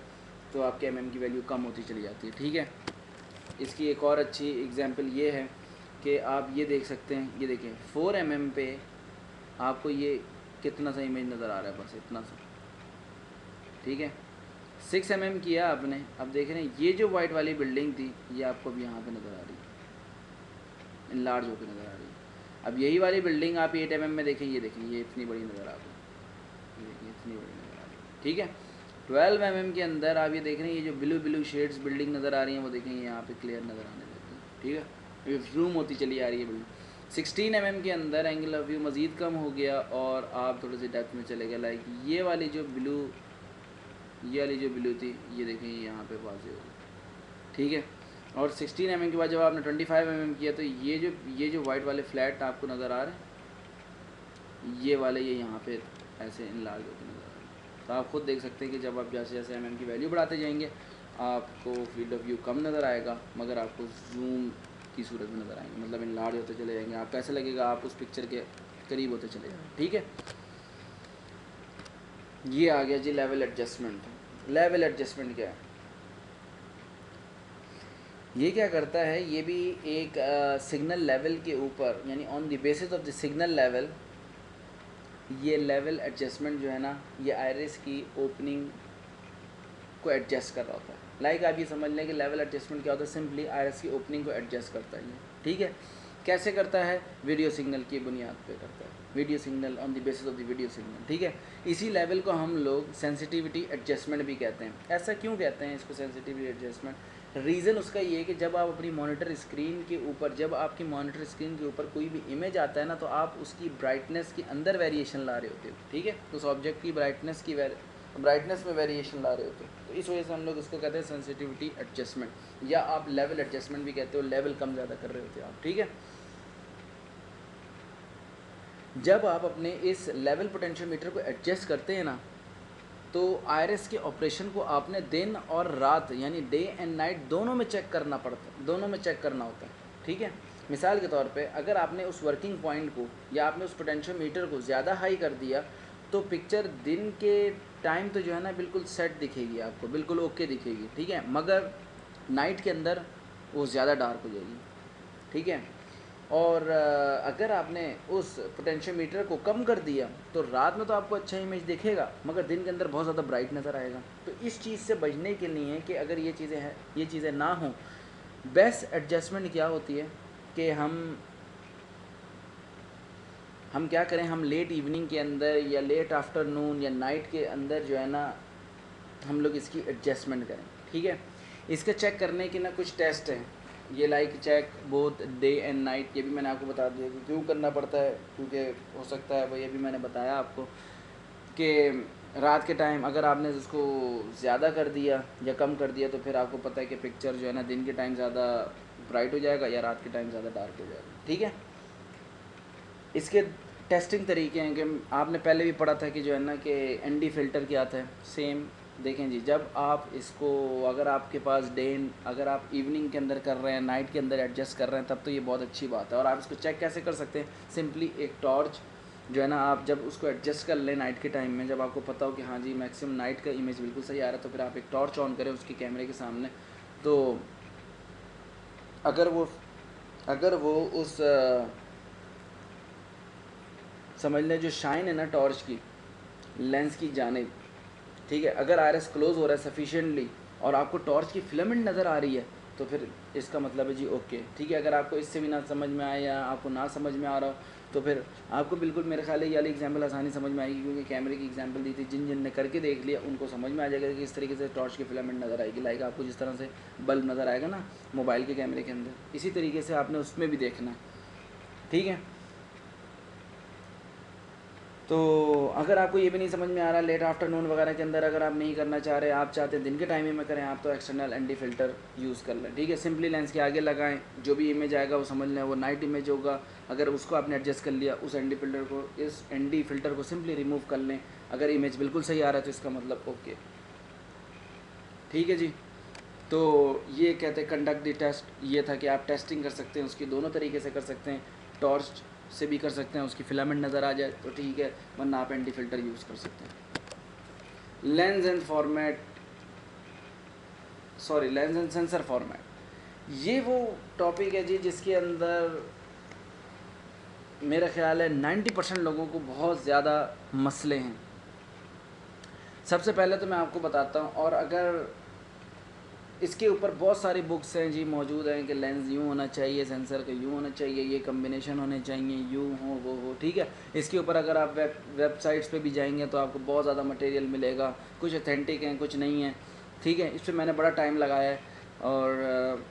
तो आपके mm की वैल्यू कम होती चली जाती है। ठीक है, इसकी एक और अच्छी एग्जांपल ये है कि आप ये देख सकते हैं, ये देखें 4 mm पे आपको ये कितना सा इमेज नज़र आ रहा है, बस इतना सा। ठीक है, 6 mm किया आपने, अब देख रहे हैं ये जो वाइट वाली बिल्डिंग थी ये आपको अब यहाँ पे नज़र आ रही है, इनलार्ज होकर नज़र आ रही है। अब यही वाली बिल्डिंग आप 8 mm में देखें, ये देखें ये इतनी बड़ी नज़र आ रही है, ये देखिए इतनी बड़ी नज़र आ रही है। ठीक है, 12 mm के अंदर आप ये देख रहे हैं, ये जो ब्लू शेड्स बिल्डिंग नज़र आ रही हैं वो देखेंगे यहाँ पे क्लियर नज़र आने लगी। ठीक है, ये जूम होती चली आ रही है बिल्डिंग। 16 mm के अंदर एंगल ऑफ व्यू मज़ीद कम हो गया और आप थोड़ी सी डेप्थ में चले गए, लाइक ये वाली जो ब्लू थी ये देखें यहाँ पे वाज़े हो गई। ठीक है, और 16 mm के बाद जब आपने 25 mm किया तो ये जो वाइट वाले फ्लैट आपको नज़र आ रहे हैं, ये वाले ये यहाँ पे ऐसे इनलार्ज होते नज़र आ रहे हैं। तो आप खुद देख सकते हैं कि जब आप जैसे जैसे mm की वैल्यू बढ़ाते जाएंगे आपको फील्ड ऑफ व्यू कम नज़र आएगा, मगर आपको जूम की सूरत में नज़र आएंगे, मतलब इनलार्ज होते चले जाएंगे। आपको ऐसा लगेगा आप उस पिक्चर के करीब होते चले जाएंगे। ठीक है, ये आ गया जी लेवल एडजस्टमेंट। लेवल एडजस्टमेंट क्या है? ये क्या करता है, ये भी एक सिग्नल लेवल के ऊपर, यानी on the basis of the signal level, ये लेवल एडजस्टमेंट जो है ना ये आयरिस की ओपनिंग को एडजस्ट कर रहा होता है। लाइक आप ये समझ लें कि लेवल एडजस्टमेंट क्या होता है, सिंपली आयरिस की ओपनिंग को एडजस्ट करता है ये। ठीक है, कैसे करता है? वीडियो सिग्नल की बुनियाद पे करता है, video signal on the basis of the video signal. ठीक है, इसी लेवल को हम लोग सेंसिटिविटी एडजस्टमेंट भी कहते हैं। ऐसा क्यों कहते हैं इसको सेंसिटिविटी एडजस्टमेंट? रीज़न उसका ये है कि जब आप अपनी मॉनिटर स्क्रीन के ऊपर, जब आपकी मॉनिटर स्क्रीन के ऊपर कोई भी इमेज आता है ना, तो आप उसकी ब्राइटनेस के अंदर वेरिएशन ला रहे होते हो। ठीक है, उस ऑब्जेक्ट की ब्राइटनेस में वेरिएशन ला रहे होते हो, तो इस वजह से हम लोग इसको कहते हैं सेंसिटिविटी एडजस्टमेंट, या आप लेवल एडजस्टमेंट भी कहते हो, लेवल कम ज़्यादा कर रहे होते हो आप। ठीक है, जब आप अपने इस लेवल पोटेंशियोमीटर को एडजस्ट करते हैं ना, तो आयरिस के ऑपरेशन को आपने दिन और रात यानी डे एंड नाइट दोनों में चेक करना होता है। ठीक है, मिसाल के तौर पे अगर आपने उस वर्किंग पॉइंट को या आपने उस पोटेंशियोमीटर को ज़्यादा हाई कर दिया तो पिक्चर दिन के टाइम तो जो है ना बिल्कुल सेट दिखेगी, आपको बिल्कुल ओके दिखेगी। ठीक है, मगर नाइट के अंदर वो ज़्यादा डार्क हो जाएगी। ठीक है, और अगर आपने उस पोटेंशियोमीटर को कम कर दिया तो रात में तो आपको अच्छा इमेज दिखेगा, मगर दिन के अंदर बहुत ज़्यादा ब्राइट नज़र आएगा। तो इस चीज़ से बचने के लिए कि अगर ये चीज़ें ना हों, बेस्ट एडजस्टमेंट क्या होती है कि हम क्या करें, हम लेट इवनिंग के अंदर या लेट आफ्टरनून या नाइट के अंदर जो है ना हम लोग इसकी एडजस्टमेंट करें। ठीक है, इसके चेक करने के ना कुछ टेस्ट हैं, ये like check both day and night. ये भी मैंने आपको बता दिया कि क्यों करना पड़ता है, क्योंकि हो सकता है वो ये भी मैंने बताया आपको कि रात के टाइम अगर आपने इसको ज़्यादा कर दिया या कम कर दिया तो फिर आपको पता है कि पिक्चर जो है ना दिन के टाइम ज़्यादा ब्राइट हो जाएगा या रात के टाइम ज़्यादा डार्क हो जाएगा। ठीक है, इसके टेस्टिंग तरीके हैं कि आपने पहले भी पढ़ा था कि जो है ना कि ND फ़िल्टर क्या आता है, सेम देखें जी। जब आप इसको, अगर आपके पास अगर आप इवनिंग के अंदर कर रहे हैं, नाइट के अंदर एडजस्ट कर रहे हैं, तब तो ये बहुत अच्छी बात है। और आप इसको चेक कैसे कर सकते हैं? सिंपली एक टॉर्च जो है ना, आप जब उसको एडजस्ट कर लें नाइट के टाइम में, जब आपको पता हो कि हाँ जी मैक्सिमम नाइट का इमेज बिल्कुल सही आ रहा है, तो फिर आप एक टॉर्च ऑन करें उसके कैमरे के सामने। तो अगर वो उस समझ लें जो शाइन है ना टॉर्च की लेंस की जानिब, ठीक है, अगर आयरिस क्लोज़ हो रहा है सफिशिएंटली और आपको टॉर्च की फिलामेंट नज़र आ रही है तो फिर इसका मतलब है जी ओके। ठीक है, अगर आपको इससे भी ना समझ में आए या आपको ना समझ में आ रहा हो तो फिर आपको बिल्कुल मेरे ख्याल है ये वाली एग्जाम्पल आसानी समझ में आएगी, क्योंकि कैमरे की एग्जाम्पल दी थी, जिन जिन ने करके देख लिया उनको समझ में आ जाएगा कि इस तरीके से टॉर्च की फिलामेंट नज़र आएगी। लाइक आपको जिस तरह से बल्ब नज़र आएगा ना मोबाइल के कैमरे के अंदर, इसी तरीके से आपने उसमें भी देखना है, ठीक है। तो अगर आपको ये भी नहीं समझ में आ रहा लेट आफ्टरनून वगैरह के अंदर अगर आप नहीं करना चाह रहे, आप चाहते हैं दिन के टाइम में करें, आप तो एक्सटर्नल एनडी फ़िल्टर यूज़ कर लें, ठीक है। सिंपली लेंस के आगे लगाएं, जो भी इमेज आएगा वो समझ लें वो नाइट इमेज होगा। अगर उसको आपने एडजस्ट कर लिया, उस एनडी फ़िल्टर को, इस एनडी फ़िल्टर को सिंपली रिमूव कर लें। अगर इमेज बिल्कुल सही आ रहा है तो इसका मतलब ओके, ठीक है जी। तो ये कहते हैं कंडक्ट द टेस्ट, ये था कि आप टेस्टिंग कर सकते हैं उसकी, दोनों तरीके से कर सकते हैं, टॉर्च से भी कर सकते हैं, उसकी फिलामेंट नज़र आ जाए तो ठीक है, वरना आप एंटी फ़िल्टर यूज़ कर सकते हैं। Lens and format, sorry lens and sensor format, ये वो टॉपिक है जी जिसके अंदर मेरा ख्याल है 90% लोगों को बहुत ज़्यादा मसले हैं। सबसे पहले तो मैं आपको बताता हूँ, और अगर इसके ऊपर बहुत सारी बुक्स हैं जी मौजूद हैं कि लेंस यूँ होना चाहिए, सेंसर का यूँ होना चाहिए, ये कम्बिनेशन होने चाहिए, यूँ हो वो हो, ठीक है। इसके ऊपर अगर आप वेबसाइट्स पे भी जाएंगे तो आपको बहुत ज़्यादा मटेरियल मिलेगा, कुछ ऑथेंटिक हैं कुछ नहीं है, ठीक है। इस पर मैंने बड़ा टाइम लगाया है और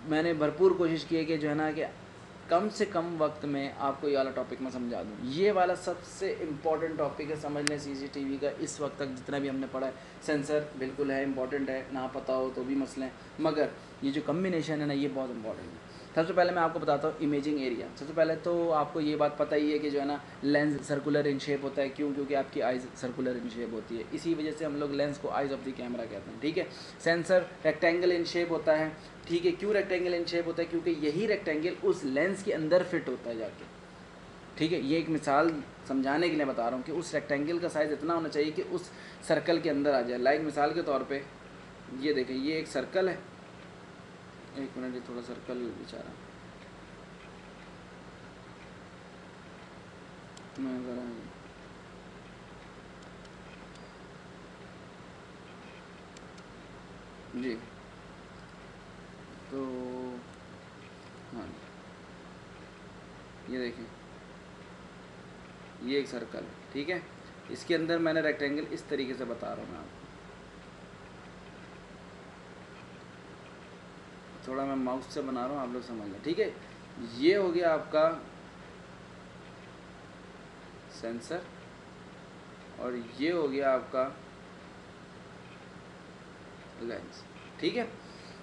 मैंने भरपूर कोशिश की है कि जो है ना कि कम से कम वक्त में आपको ये वाला टॉपिक मैं समझा दूँ। ये वाला सबसे इम्पॉर्टेंट टॉपिक है, समझ लें सीसीटीवी का इस वक्त तक जितना भी हमने पढ़ा है। सेंसर बिल्कुल है, इम्पॉर्टेंट है, ना पता हो तो भी मसले हैं, मगर ये जो कम्बिनेशन है ना ये बहुत इंपॉर्टेंट है। सबसे पहले मैं आपको बताता हूँ इमेजिंग एरिया। सबसे पहले तो आपको ये बात पता ही है कि जो है ना लेंस सर्कुलर इन शेप होता है, क्यों? क्योंकि आपकी आइज़ सर्कुलर इन शेप होती है, इसी वजह से हम लोग लेंस को आइज़ ऑफ द कैमरा कहते हैं, ठीक है। सेंसर रेक्टेंगल इन शेप होता है, ठीक है। क्यों रेक्टेंगल इन शेप होता है? क्योंकि यही रेक्टेंगल उस लेंस के अंदर फिट होता है जाके, ठीक है। ये एक मिसाल समझाने के लिए बता रहा हूँ कि उस रेक्टेंगल का साइज़ इतना होना चाहिए कि उस सर्कल के अंदर आ जाए। लाइक मिसाल के तौर पे ये देखें, ये एक सर्कल है, एक मिनट, ये थोड़ा सर्कल बेचारा मैं ज़रा जी, तो हाँ ये देखें, ये एक सर्कल है, ठीक है। इसके अंदर मैंने रेक्टेंगल इस तरीके से बता रहा हूँ मैं आपको, थोड़ा मैं माउस से बना रहा हूँ, आप लोग समझ लें, ठीक है। ये हो गया आपका सेंसर और ये हो गया आपका लेंस, ठीक है।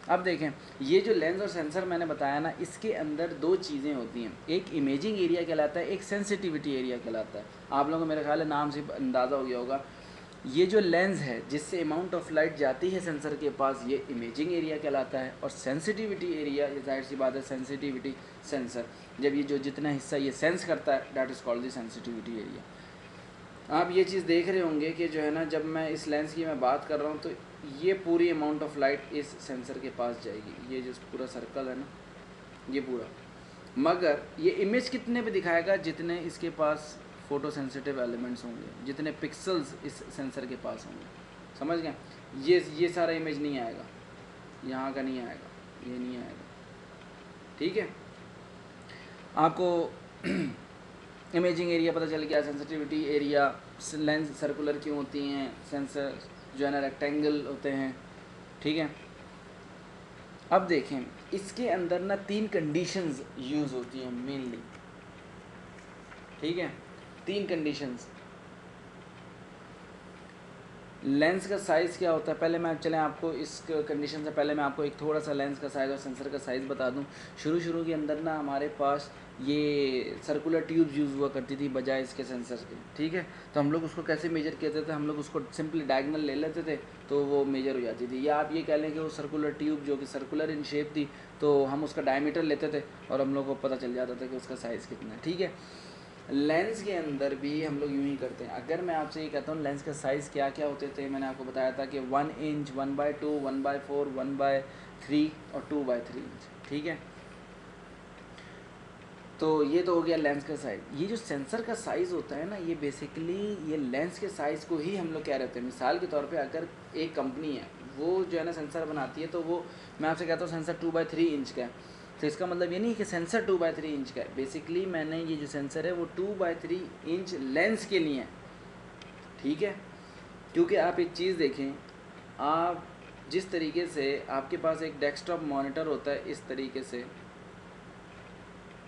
अब देखें, ये जो लेंस और सेंसर मैंने बताया ना, इसके अंदर दो चीज़ें होती हैं, एक इमेजिंग एरिया कहलाता है, एक सेंसिटिविटी एरिया कहलाता है। आप लोगों को मेरे ख्याल है नाम से अंदाज़ा हो गया होगा। ये जो लेंस है जिससे अमाउंट ऑफ लाइट जाती है सेंसर के पास, ये इमेजिंग एरिया कहलाता है, और सेंसिटिविटी एरिया, ये जाहिर सी बात है सेंसिटिविटी सेंसर, जब ये जो जितना हिस्सा ये सेंस करता है, that is called the sensitivity area. आप ये चीज़ देख रहे होंगे कि जो है ना, जब मैं इस लेंस की मैं बात कर रहा हूँ तो ये पूरी अमाउंट ऑफ लाइट इस सेंसर के पास जाएगी, ये जो पूरा सर्कल है ना ये पूरा, मगर ये इमेज कितने पे दिखाएगा? जितने इसके पास फ़ोटो सेंसिटिव एलिमेंट्स होंगे, जितने पिक्सल्स इस सेंसर के पास होंगे, समझ गए। ये सारा इमेज नहीं आएगा, यहाँ का नहीं आएगा, ये नहीं आएगा, ठीक है। आपको इमेजिंग एरिया पता चल गया, सेंसिटिविटी एरिया, लेंस सर्कुलर क्यों होती हैं, सेंसर जो है ना रेक्टेंगल होते हैं, ठीक है। अब देखें, इसके अंदर ना 3 कंडीशंस यूज़ होती हैं मेनली, ठीक है। 3 कंडीशंस। लेंस का साइज़ क्या होता है, पहले मैं चलें आपको इस कंडीशन से पहले मैं आपको एक थोड़ा सा लेंस का साइज़ और सेंसर का साइज़ बता दूं। शुरू के अंदर ना हमारे पास ये सर्कुलर ट्यूब्स यूज़ हुआ करती थी बजाय इसके सेंसर के, ठीक है। तो हम लोग उसको कैसे मेजर करते थे? हम लोग उसको सिंपली डायगनल ले लेते थे तो वो मेजर हो जाती थी, या आप ये कह लें कि वो सर्कुलर ट्यूब जो कि सर्कुलर इन शेप थी, तो हम उसका डायमीटर लेते थे और हम लोग को पता चल जाता था कि उसका साइज़ कितना है, ठीक है। लेंस के अंदर भी हम लोग यूँ ही करते हैं। अगर मैं आपसे ये कहता हूँ लेंस का साइज़ क्या क्या होते थे, मैंने आपको बताया था कि 1 इंच, 1/2, 1/4, 1/3 और 2/3 इंच, ठीक है। तो ये तो हो गया लेंस का साइज़। ये जो सेंसर का साइज़ होता है ना, ये बेसिकली ये लेंस के साइज़ को ही हम लोग क्या रहते हैं। मिसाल के तौर पे अगर एक कंपनी है वो जो है ना सेंसर बनाती है, तो वो मैं आपसे कहता हूँ सेंसर 2/3 इंच का है, तो इसका मतलब ये नहीं कि सेंसर 2/3 इंच का है। बेसिकली मैंने ये जो सेंसर है वो 2/3 इंच लेंस के लिए है, ठीक है। क्योंकि आप एक चीज़ देखें, आप जिस तरीके से आपके पास एक डेस्कटॉप मॉनिटर होता है इस तरीके से,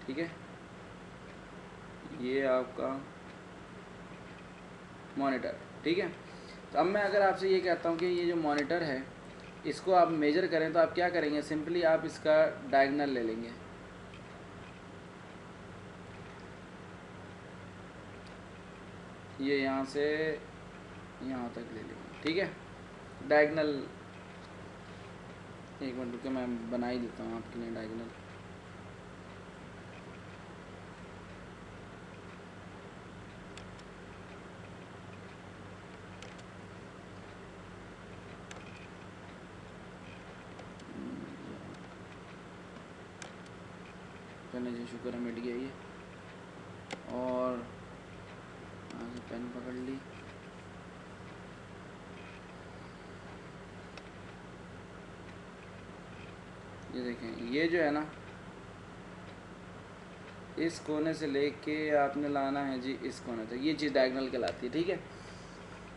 ठीक है, ये आपका मॉनिटर, ठीक है। तो अब मैं अगर आपसे ये कहता हूँ कि ये जो मॉनिटर है इसको आप मेजर करें, तो आप क्या करेंगे, सिंपली आप इसका डायगोनल ले लेंगे, ये यहाँ से यहाँ तक ले लेंगे, ठीक है। डायगोनल, एक मिनट रुके, मैं बना ही देता हूँ आपके लिए डायगोनल। चलिए जी, शुक्र है मिट गया ये। और यहाँ से पेन पकड़ ली, ये देखें, ये जो है ना इस कोने से लेके आपने लाना है जी इस कोने तक, ये चीज़ डायगोनल कहलाती है, ठीक है।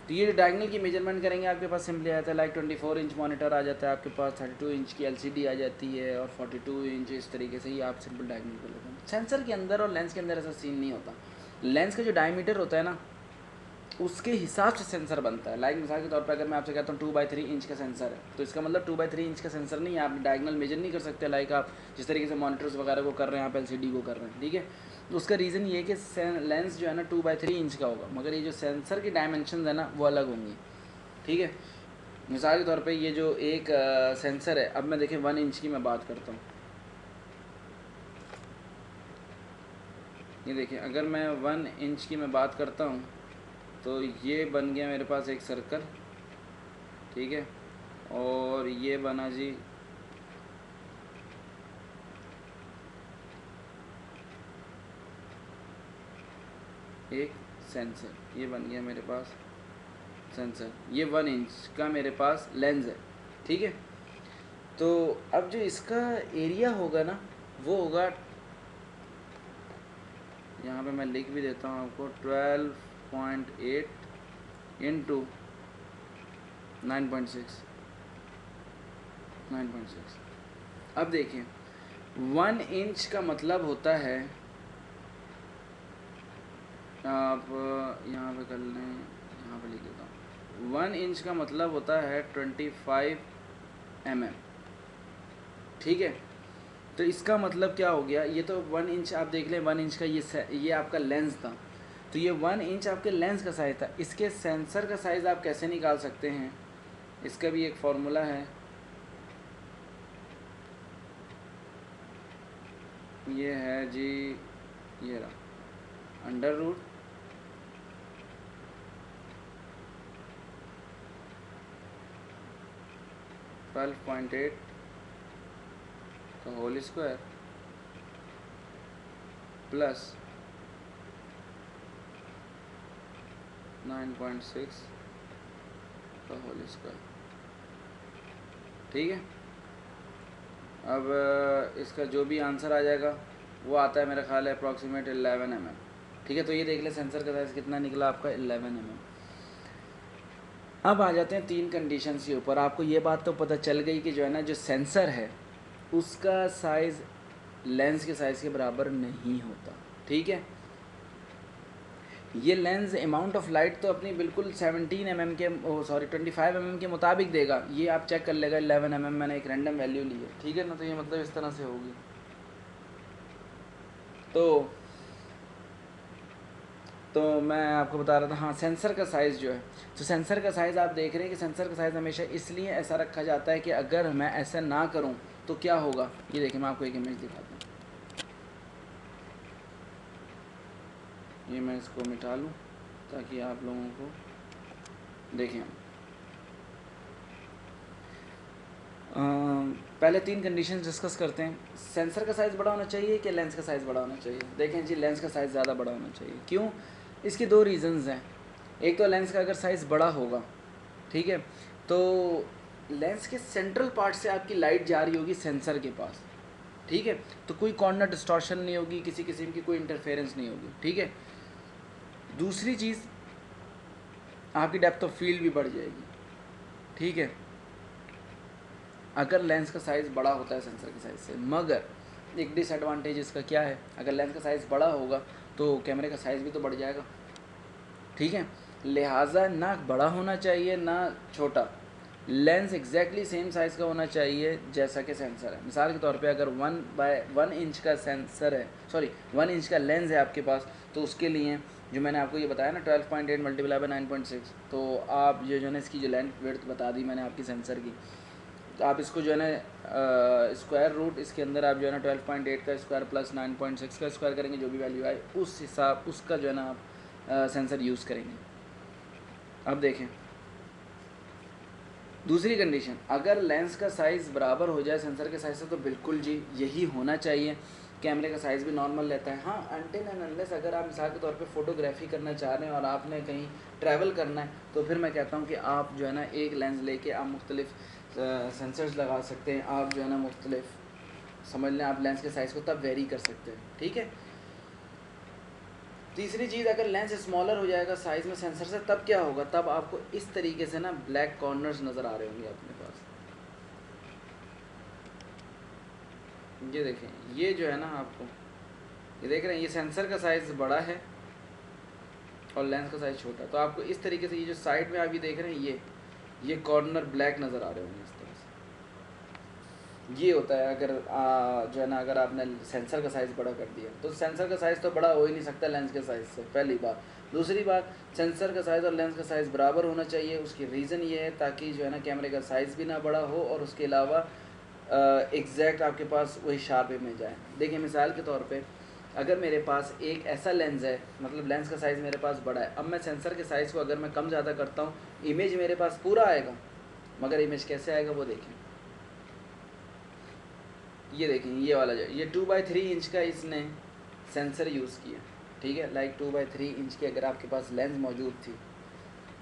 तो ये डायगोनल की मेजरमेंट करेंगे, आपके पास सिंपली आता है लाइक 24 इंच मॉनिटर आ जाता है, आपके पास 32 इंच की एलसीडी आ जाती है और 42 इंच, इस तरीके से ही आप सिंपल डायगोनल कर लेते हैं। सेंसर के अंदर और लेंस के अंदर ऐसा सीन नहीं होता। लेंस का जो डायमीटर होता है ना उसके हिसाब से सेंसर बनता है। लाइक मिसाल के तौर पर अगर मैं आपसे कहता हूँ 2/3 इंच का सेंसर है, तो इसका मतलब 2/3 इंच का सेंसर नहीं है, आप डायगोनल मेजर नहीं कर सकते लाइक आप जिस तरीके से मॉनिटर्स वगैरह को कर रहे हैं, आप एलसीडी को कर रहे हैं, ठीक है। तो उसका रीज़न ये है कि लेंस जो है ना 2/3 इंच का होगा, मगर ये जो सेंसर की डायमेंशन है ना वो अलग होंगी, ठीक है। मिसाल के तौर पे ये जो एक सेंसर है, अब मैं देखें 1 इंच की मैं बात करता हूँ, ये देखिए अगर मैं 1 इंच की मैं बात करता हूँ तो ये बन गया मेरे पास एक सर्कल, ठीक है, और ये बना जी एक सेंसर, ये बन गया मेरे पास सेंसर, ये 1 इंच का मेरे पास लेंस है, ठीक है। तो अब जो इसका एरिया होगा ना वो होगा, यहाँ पे मैं लिख भी देता हूँ आपको, 12.8 इंटू 9.6। अब देखिए 1 इंच का मतलब होता है, आप यहाँ पे कर लें, यहाँ पे लिख देता हूँ, 1 इंच का मतलब होता है 25 mm, ठीक है। तो इसका मतलब क्या हो गया, ये तो 1 इंच आप देख लें, 1 इंच का ये आपका लेंस था, तो ये 1 इंच आपके लेंस का साइज़ था। इसके सेंसर का साइज़ आप कैसे निकाल सकते हैं, इसका भी एक फार्मूला है, ये है जी, ये रहा अंडर रूट 12.8 का होल स्क्वायर प्लस 9.6 का होल स्क्वायर, ठीक है। अब इसका जो भी आंसर आ जाएगा वो आता है मेरा ख्याल है अप्रॉक्सीमेट 11 mm, ठीक है। तो ये देख ले सेंसर का साइज़ कितना निकला आपका, 11 mm। अब आ जाते हैं 3 कंडीशंस के ऊपर। आपको ये बात तो पता चल गई कि जो है ना जो सेंसर है उसका साइज़ लेंस के साइज़ के बराबर नहीं होता, ठीक है। ये लेंस अमाउंट ऑफ लाइट तो अपनी बिल्कुल 17 mm के 25 mm के मुताबिक देगा, ये आप चेक कर लेगा 11 mm, मैंने एक रैंडम वैल्यू ली है, ठीक है ना। तो ये मतलब इस तरह से होगी। तो मैं आपको बता रहा था, हाँ सेंसर का साइज़ जो है, तो सेंसर का साइज़ आप देख रहे हैं कि सेंसर का साइज़ हमेशा इसलिए ऐसा रखा जाता है कि अगर मैं ऐसा ना करूँ तो क्या होगा। ये देखिए मैं आपको एक इमेज दिखाता हूँ, ये मैं इसको मिटा लूँ ताकि आप लोगों को देखें। पहले 3 कंडीशन डिस्कस करते हैं। सेंसर का साइज़ बड़ा होना चाहिए कि लेंस का साइज़ बड़ा होना चाहिए। देखें जी लेंस का साइज़ ज़्यादा बड़ा होना चाहिए। क्यों? इसके 2 रीज़न्स हैं। एक तो लेंस का अगर साइज़ बड़ा होगा, ठीक है, तो लेंस के सेंट्रल पार्ट से आपकी लाइट जा रही होगी सेंसर के पास, ठीक है। तो कोई कॉर्नर डिस्टॉर्शन नहीं होगी, किसी किस्म की कोई इंटरफेरेंस नहीं होगी, ठीक है। दूसरी चीज़, आपकी डेप्थ ऑफ फील्ड भी बढ़ जाएगी, ठीक है, अगर लेंस का साइज़ बड़ा होता है सेंसर के साइज़ से। मगर एक डिसएडवांटेज इसका क्या है, अगर लेंस का साइज़ बड़ा होगा तो कैमरे का साइज़ भी तो बढ़ जाएगा, ठीक है। लिहाजा ना बड़ा होना चाहिए ना छोटा, लेंस एग्जैक्टली सेम साइज़ का होना चाहिए जैसा कि सेंसर है। मिसाल के तौर पे अगर 1/1 इंच का सेंसर है, सॉरी 1 इंच का लेंस है आपके पास, तो उसके लिए जो मैंने आपको ये बताया ना 12.8 मल्टीप्लाई बाय 9.6, तो आप ये जो है ना इसकी जो लेंथ विड्थ बता दी मैंने आपकी सेंसर की, तो आप इसको जो है ना स्क्वायर रूट इसके अंदर आप जो है ना 12.8 का स्क्वायर प्लस 9.6 का स्क्वायर करेंगे, जो भी वैल्यू आए उस हिसाब उसका जो है ना आप सेंसर यूज़ करेंगे। अब देखें दूसरी कंडीशन, अगर लेंस का साइज़ बराबर हो जाए सेंसर के साइज़ से तो बिल्कुल जी यही होना चाहिए, कैमरे का साइज़ भी नॉर्मल रहता है। हाँ, अनटिल एंड अनलेस अगर आप मिसाल के तौर पे फ़ोटोग्राफी करना चाह रहे हैं और आपने कहीं ट्रैवल करना है, तो फिर मैं कहता हूँ कि आप जो है ना एक लेंस लेके आप मुख्तलिफ सेंसर्स लगा सकते हैं, आप जो है ना मुख्तलिफ समझ लें, आप लेंस के साइज़ को तब वेरी कर सकते हैं, ठीक है। तीसरी चीज़, अगर लेंस स्मॉलर हो जाएगा साइज़ में सेंसर से, तब क्या होगा, तब आपको इस तरीके से ना ब्लैक कॉर्नर्स नज़र आ रहे होंगे अपने पास। ये देखें, ये जो है ना आपको ये देख रहे हैं, ये सेंसर का साइज़ बड़ा है और लेंस का साइज़ छोटा, तो आपको इस तरीके से ये जो साइड में आप ये देख रहे हैं, ये कॉर्नर ब्लैक नज़र आ रहे होंगे इस तरह से। ये होता है अगर जो है ना अगर आपने सेंसर का साइज़ बड़ा कर दिया, तो सेंसर का साइज़ तो बड़ा हो ही नहीं सकता लेंस के साइज़ से, पहली बात। दूसरी बात, सेंसर का साइज़ और लेंस का साइज़ बराबर होना चाहिए। उसकी रीज़न ये है ताकि जो है ना कैमरे का साइज़ भी ना बड़ा हो और उसके अलावा एग्जैक्ट आपके पास वही शार्प इमेज आए। देखिए मिसाल के तौर पे अगर मेरे पास एक ऐसा लेंस है, मतलब लेंस का साइज़ मेरे पास बड़ा है, अब मैं सेंसर के साइज़ को अगर मैं कम ज़्यादा करता हूँ, इमेज मेरे पास पूरा आएगा, मगर इमेज कैसे आएगा वो देखें। ये देखें, ये वाला जो ये 2/3 इंच का इसने सेंसर यूज़ किया, ठीक है। लाइक 2/3 इंच की अगर आपके पास लेंस मौजूद थी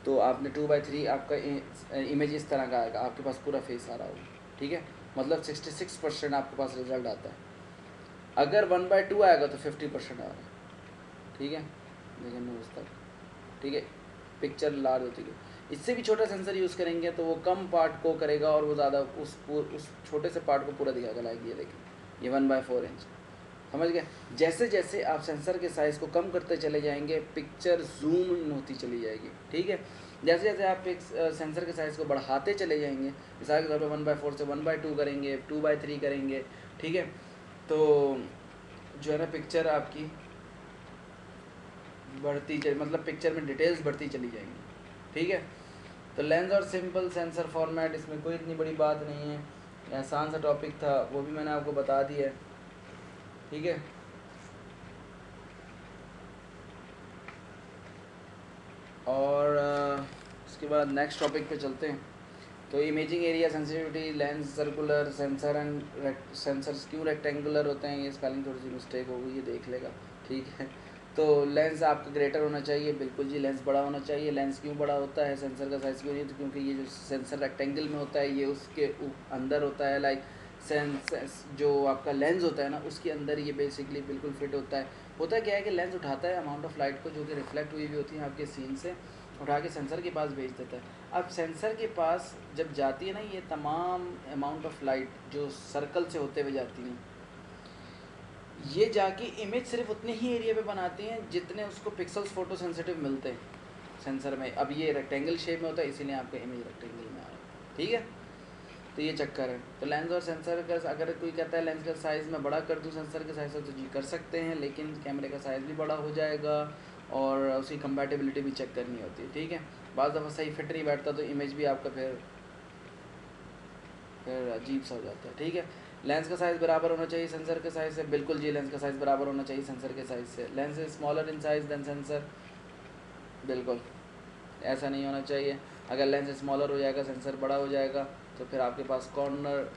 तो आपने 2/3 आपका इमेज इस तरह का आएगा, आपके पास पूरा फेस आ रहा होगा, ठीक है। मतलब 66% आपके पास रिजल्ट आता है। अगर 1/2 आएगा तो 50% आ रहा है, ठीक है। देखिए मैं उस तक, ठीक है, पिक्चर लार्ज होती है। इससे भी छोटा सेंसर यूज़ करेंगे तो वो कम पार्ट को करेगा और वो ज़्यादा उस छोटे से पार्ट को पूरा दिखा कर लाएगी। ये देखिए, ये 1/4 इंच, समझ गए। जैसे जैसे आप सेंसर के साइज़ को कम करते चले जाएंगे, पिक्चर जूम इन होती चली जाएगी, ठीक है। जैसे जैसे आप एक सेंसर के साइज़ को बढ़ाते चले जाएंगे, मिसाल के तौर पर 1/4 से 1/2 करेंगे, 2/3 करेंगे, ठीक है, तो जो है ना पिक्चर आपकी बढ़ती चल मतलब पिक्चर में डिटेल्स बढ़ती चली जाएंगी, ठीक है। तो लेंस और सिंपल सेंसर फॉर्मेट, इसमें कोई इतनी बड़ी बात नहीं है, आसान सा टॉपिक था, वो भी मैंने आपको बता दिया है, ठीक है। और उसके बाद नेक्स्ट टॉपिक पे चलते हैं। तो imaging area sensitivity, lens circular, sensor and sensors क्यों रेक्टेंगुलर होते हैं, ये स्पेलिंग थोड़ी सी मिस्टेक हो गई, ये देख लेगा, ठीक है। तो लेंस आपका ग्रेटर होना चाहिए, बिल्कुल जी, लेंस बड़ा होना चाहिए। लेंस क्यों बड़ा होता है, सेंसर का साइज़ क्यों नहीं, तो क्योंकि ये जो सेंसर रेक्टेंगल में होता है, ये उसके अंदर होता है, लाइक सेंस जो आपका लेंस होता है ना, उसके अंदर ये बेसिकली बिल्कुल फिट होता है। होता क्या है कि लेंस उठाता है अमाउंट ऑफ लाइट को जो कि रिफ्लेक्ट हुई हुई होती है आपके सीन से, उठा के सेंसर के पास भेज देता है। अब सेंसर के पास जब जाती है ना ये तमाम अमाउंट ऑफ लाइट जो सर्कल से होते हुए जाती हैं, ये जाके इमेज सिर्फ उतने ही एरिया पे बनाती हैं जितने उसको पिक्सल्स फोटो सेंसिटिव मिलते हैं सेंसर में। अब ये रेक्टेंगल शेप में होता है, इसीलिए आपका इमेज रेक्टेंगल में आ रहा है, ठीक है। तो ये चक्कर है। तो लेंस और सेंसर का अगर कोई कहता है लेंस का साइज़ मैं बड़ा कर दूं सेंसर के साइज़ से, तो जी कर सकते हैं, लेकिन कैमरे का साइज़ भी बड़ा हो जाएगा और उसकी कंपैटिबिलिटी भी चेक करनी होती है, ठीक है। बाज़ दफ़ा सही फिट नहीं बैठता तो इमेज भी आपका फिर अजीब सा हो जाता है, ठीक है। लेंस का साइज़ बराबर होना चाहिए सेंसर के साइज़ से, बिल्कुल जी, लेंस का साइज़ बराबर होना चाहिए सेंसर के साइज़ से। Lens is smaller in size than sensor, बिल्कुल ऐसा नहीं होना चाहिए। अगर लेंस स्मॉलर हो जाएगा सेंसर बड़ा हो जाएगा तो फिर आपके पास कॉर्नर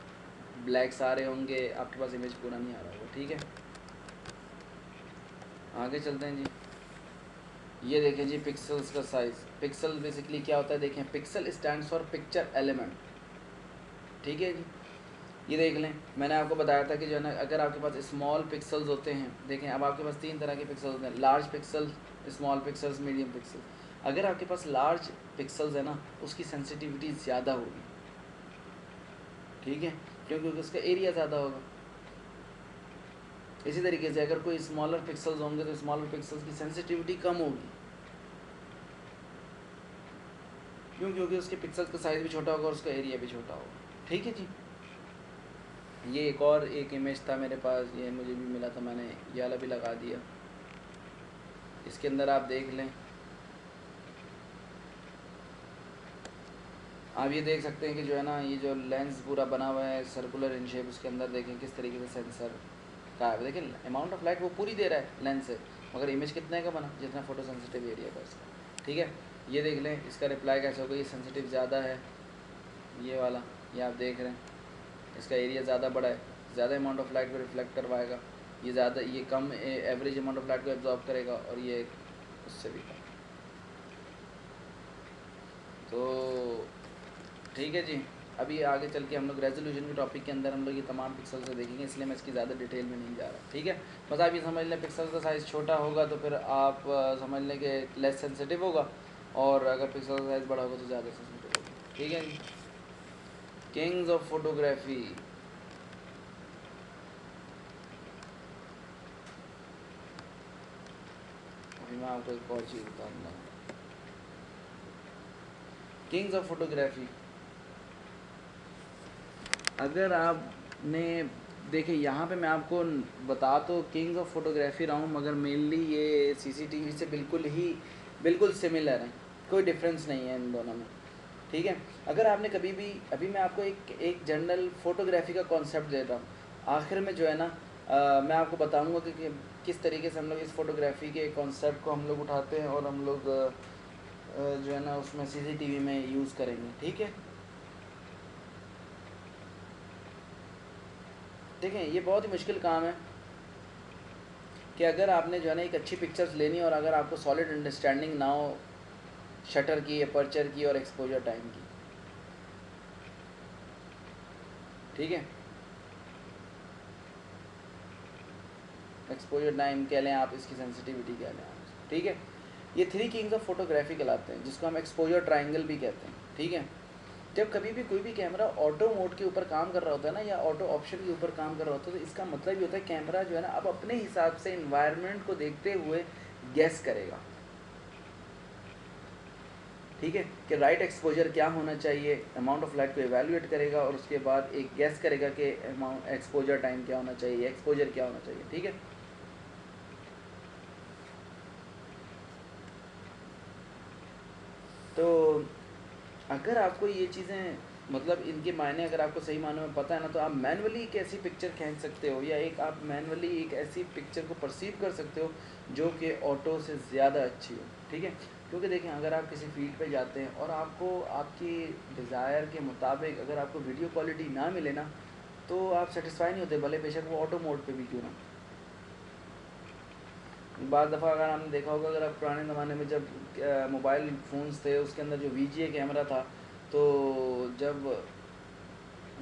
ब्लैक्स आ रहे होंगे, आपके पास इमेज पूरा नहीं आ रहा होगा, ठीक है। आगे चलते हैं जी। ये देखें जी पिक्सल्स का साइज़। पिक्सल बेसिकली क्या होता है, देखें, pixel stands for picture element, ठीक है जी। ये देख लें, मैंने आपको बताया था कि जो है ना अगर आपके पास स्मॉल पिक्सल्स होते हैं, देखें अब आपके पास 3 तरह के पिक्सल्स होते हैं, large pixel, small pixels, medium pixel. अगर आपके पास लार्ज पिक्सल्स है ना, उसकी सेंसिटिविटी ज़्यादा होगी, ठीक है, क्योंकि उसका एरिया ज़्यादा होगा। इसी तरीके से अगर कोई स्मॉलर पिक्सल्स होंगे तो स्मॉलर पिक्सल्स की सेंसिटिविटी कम होगी, क्योंकि उसके पिक्सल्स का साइज़ भी छोटा होगा और उसका एरिया भी छोटा होगा। ठीक है जी। ये एक और एक इमेज था मेरे पास, ये मुझे भी मिला था, मैंने ये वाला भी लगा दिया। इसके अंदर आप देख लें, आप ये देख सकते हैं कि जो है ना ये जो लेंस पूरा बना हुआ है सर्कुलर इन शेप, उसके अंदर देखें किस तरीके से सेंसर का है। देखें अमाउंट ऑफ लाइट वो पूरी दे रहा है लेंस से, मगर इमेज कितने का बना, जितना फोटो सेंसिटिव एरिया का इसका। ठीक है, ये देख लें इसका रिप्लाई कैसे होगा। ये सेंसिटिव ज़्यादा है, ये वाला, ये आप देख रहे हैं, इसका एरिया ज़्यादा बड़ा है, ज़्यादा अमाउंट ऑफ लाइट को रिफ्लेक्ट करवाएगा। ये ज़्यादा, ये कम एवरेज अमाउंट ऑफ लाइट को एब्जॉर्ब करेगा, और ये उससे भी कम। तो ठीक है जी। अभी आगे चल के हम लोग रेजोल्यूशन के टॉपिक के अंदर हम लोग ये तमाम पिक्सल से देखेंगे, इसलिए मैं इसकी ज़्यादा डिटेल में नहीं जा रहा। ठीक है, बस आप ये समझ लें पिक्सल का साइज़ छोटा होगा तो फिर आप समझ लें कि लेस सेंसिटिव होगा, और अगर पिक्सल का साइज़ बड़ा होगा तो ज़्यादा सेंसिटिव होगा। ठीक है जी। किंग्स ऑफ फोटोग्राफी, अभी मैं आपको एक और चीज़ बताऊँगा। किंग्स ऑफ फोटोग्राफी, अगर आपने देखिए यहाँ पे मैं आपको बता तो किंग्स ऑफ फोटोग्राफी रहा हूँ, मगर मेनली ये सीसीटीवी से बिल्कुल सिमिलर हैं, कोई डिफरेंस नहीं है इन दोनों में। ठीक है, अगर आपने कभी भी, अभी मैं आपको एक जनरल फोटोग्राफी का कॉन्सेप्ट देता हूँ, आखिर में जो है ना मैं आपको बताऊँगा कि किस तरीके से हम लोग इस फोटोग्राफी के कॉन्सेप्ट को हम लोग उठाते हैं और हम लोग जो है ना उसमें सीसीटीवी में यूज़ करेंगे। ठीक है, देखें ये बहुत ही मुश्किल काम है कि अगर आपने जो है ना एक अच्छी पिक्चर्स लेनी और अगर आपको सॉलिड अंडरस्टैंडिंग ना हो शटर की, अपर्चर की और एक्सपोजर टाइम की। ठीक है, एक्सपोजर टाइम कह लें आप, इसकी सेंसिटिविटी कह लें आप। ठीक है, ये 3 किंग्स ऑफ फोटोग्राफी कहलाते हैं, जिसको हम एक्सपोजर ट्रायंगल भी कहते हैं। ठीक है, जब कभी भी कोई भी कैमरा ऑटो मोड के ऊपर काम कर रहा होता है ना, या ऑटो ऑप्शन के ऊपर काम कर रहा होता है, तो इसका मतलब ये होता है कैमरा जो है ना अब अपने हिसाब से इन्वायरमेंट को देखते हुए गैस करेगा। ठीक है, कि राइट एक्सपोजर क्या होना चाहिए, अमाउंट ऑफ लाइट को एवेलुएट करेगा और उसके बाद एक गैस करेगा कि अमाउंट एक्सपोजर टाइम क्या होना चाहिए, एक्सपोजर क्या होना चाहिए। ठीक है, तो अगर आपको ये चीज़ें मतलब इनके मायने अगर आपको सही मायने में पता है ना, तो आप मैनुअली एक ऐसी पिक्चर खींच सकते हो, या एक आप मैनुअली एक ऐसी पिक्चर को परसीव कर सकते हो जो कि ऑटो से ज़्यादा अच्छी हो। ठीक है, क्योंकि देखें अगर आप किसी फील्ड पे जाते हैं और आपको आपकी डिज़ायर के मुताबिक अगर आपको वीडियो क्वालिटी ना मिले ना, तो आप सेटिस्फाई नहीं होते, भले बेशक वो ऑटो मोड पे भी क्यों ना। बाद दफ़ा अगर आपने देखा होगा, अगर आप पुराने ज़माने में जब मोबाइल फ़ोन्स थे उसके अंदर जो वीजीए कैमरा था, तो जब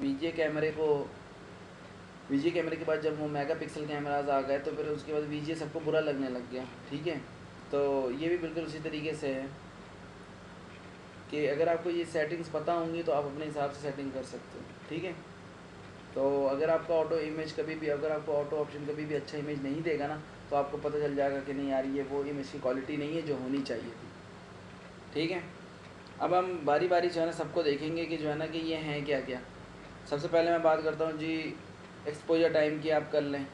वीजीए कैमरे के बाद जब वो मेगा पिक्सल कैमराज आ गए, तो फिर उसके बाद वीजीए सबको बुरा लगने लग गया। ठीक है, तो ये भी बिल्कुल उसी तरीके से है कि अगर आपको ये सेटिंग्स पता होंगी तो आप अपने हिसाब से सेटिंग कर सकते हो। ठीक है, तो अगर आपका ऑटो इमेज कभी भी, अगर आपको ऑटो ऑप्शन कभी भी अच्छा इमेज नहीं देगा ना, तो आपको पता चल जाएगा कि नहीं यार ये वो इमेज की क्वालिटी नहीं है जो होनी चाहिए थी। ठीक है, अब हम बारी बारी जो है ना सबको देखेंगे कि जो है ना कि ये हैं क्या क्या। सबसे पहले मैं बात करता हूँ जी एक्सपोजर टाइम की, आप कर लें।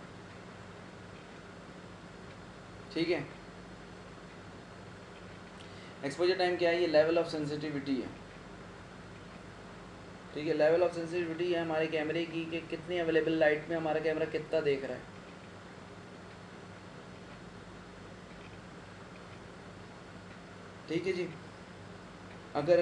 ठीक है, एक्सपोजर टाइम क्या है, ये लेवल ऑफ सेंसिटिविटी है। ठीक है, लेवल ऑफ सेंसिटिविटी है हमारे कैमरे की कि कितनी अवेलेबल लाइट में हमारा कैमरा कितना देख रहा है। ठीक है जी, अगर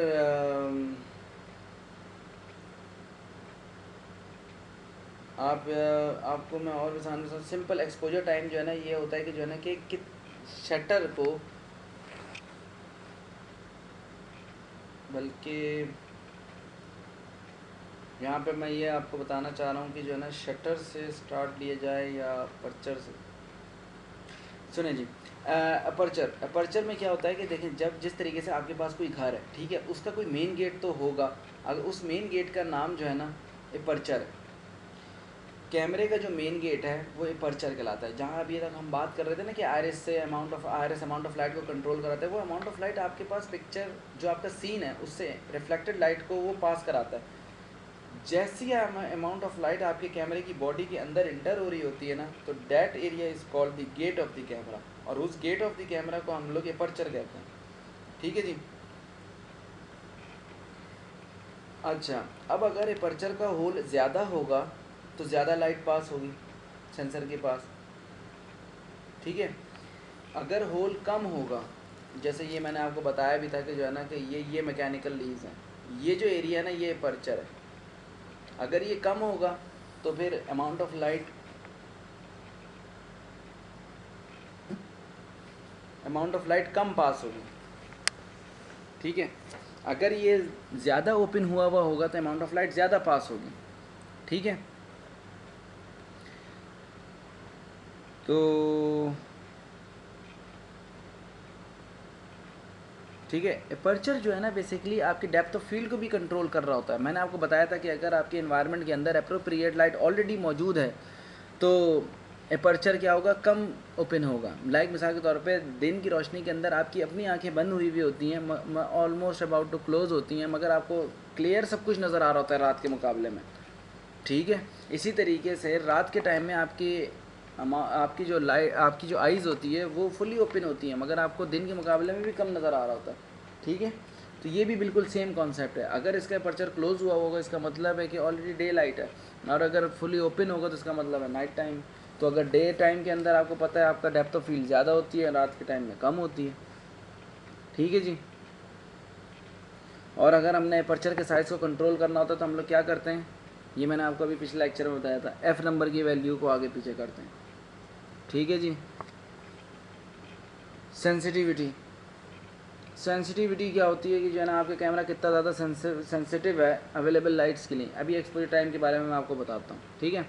आपको मैं और भी सिंपल एक्सपोजर टाइम जो है ना ये होता है कि जो है ना कि शटर को, बल्कि यहाँ पे मैं ये आपको बताना चाह रहा हूँ कि जो है ना शटर से स्टार्ट लिया जाए या अपर्चर से। सुने जी, अपर्चर अपर्चर में क्या होता है कि देखें, जब जिस तरीके से आपके पास कोई घर है, ठीक है, उसका कोई मेन गेट तो होगा। अगर उस मेन गेट का नाम जो है ना अपर्चर है, कैमरे का जो मेन गेट है वो अपर्चर कहलाता है। जहाँ अभी तक हम बात कर रहे थे ना कि आयरिस अमाउंट ऑफ लाइट को कंट्रोल कराता है, वो अमाउंट ऑफ लाइट आपके पास पिक्चर जो आपका सीन है उससे रिफ्लेक्टेड लाइट को वो पास कराता है। जैसी अमाउंट ऑफ लाइट आपके कैमरे की बॉडी के अंदर इंटर हो रही होती है ना, तो that area is called the gate of the camera, और उस गेट ऑफ द कैमरा को हम लोग अपर्चर कहते हैं। ठीक है जी। अच्छा, अब अगर अपर्चर का होल ज़्यादा होगा तो ज़्यादा लाइट पास होगी सेंसर के पास, ठीक है। अगर होल कम होगा, जैसे ये मैंने आपको बताया भी था कि जो है ना कि ये मैकेनिकल लीव्स हैं, ये जो एरिया है ना ये अपर्चर है। अगर ये कम होगा तो फिर अमाउंट ऑफ लाइट कम पास होगी, ठीक है। अगर ये ज़्यादा ओपन हुआ होगा तो अमाउंट ऑफ लाइट ज़्यादा पास होगी, ठीक है। तो ठीक है, अपर्चर जो है ना बेसिकली आपकी डेप्थ ऑफ फील्ड को भी कंट्रोल कर रहा होता है। मैंने आपको बताया था कि अगर आपके एनवायरनमेंट के अंदर अप्रोप्रिएट लाइट ऑलरेडी मौजूद है तो अपर्चर क्या होगा, कम ओपन होगा। लाइक मिसाल के तौर पे दिन की रोशनी के अंदर आपकी अपनी आंखें बंद हुई होती हैं, ऑलमोस्ट अबाउट टू क्लोज होती हैं, मगर आपको क्लियर सब कुछ नज़र आ रहा होता है रात के मुकाबले में, ठीक है। इसी तरीके से रात के टाइम में आपकी जो आइज़ होती है वो फुली ओपन होती है, मगर आपको दिन के मुकाबले में भी कम नज़र आ रहा होता है, ठीक है। तो ये भी बिल्कुल सेम कॉन्सेप्ट है। अगर इसका अपर्चर क्लोज हुआ होगा इसका मतलब है कि ऑलरेडी डे लाइट है, और अगर फुली ओपन होगा तो इसका मतलब है नाइट टाइम। तो अगर डे टाइम के अंदर आपको पता है आपका डेप्थ ऑफ फील्ड ज़्यादा होती है, रात के टाइम में कम होती है, ठीक है जी। और अगर हमने अपर्चर के साइज़ को कंट्रोल करना होता है तो हम लोग क्या करते हैं, ये मैंने आपको अभी पिछले लेक्चर में बताया था, एफ़ नंबर की वैल्यू को आगे पीछे करते हैं, ठीक है जी। सेंसिटिविटी क्या होती है कि जो है ना आपका कैमरा कितना ज़्यादा सेंसिटिव है अवेलेबल लाइट्स के लिए। अभी एक्सपोजर टाइम के बारे में मैं आपको बताता हूँ, ठीक है।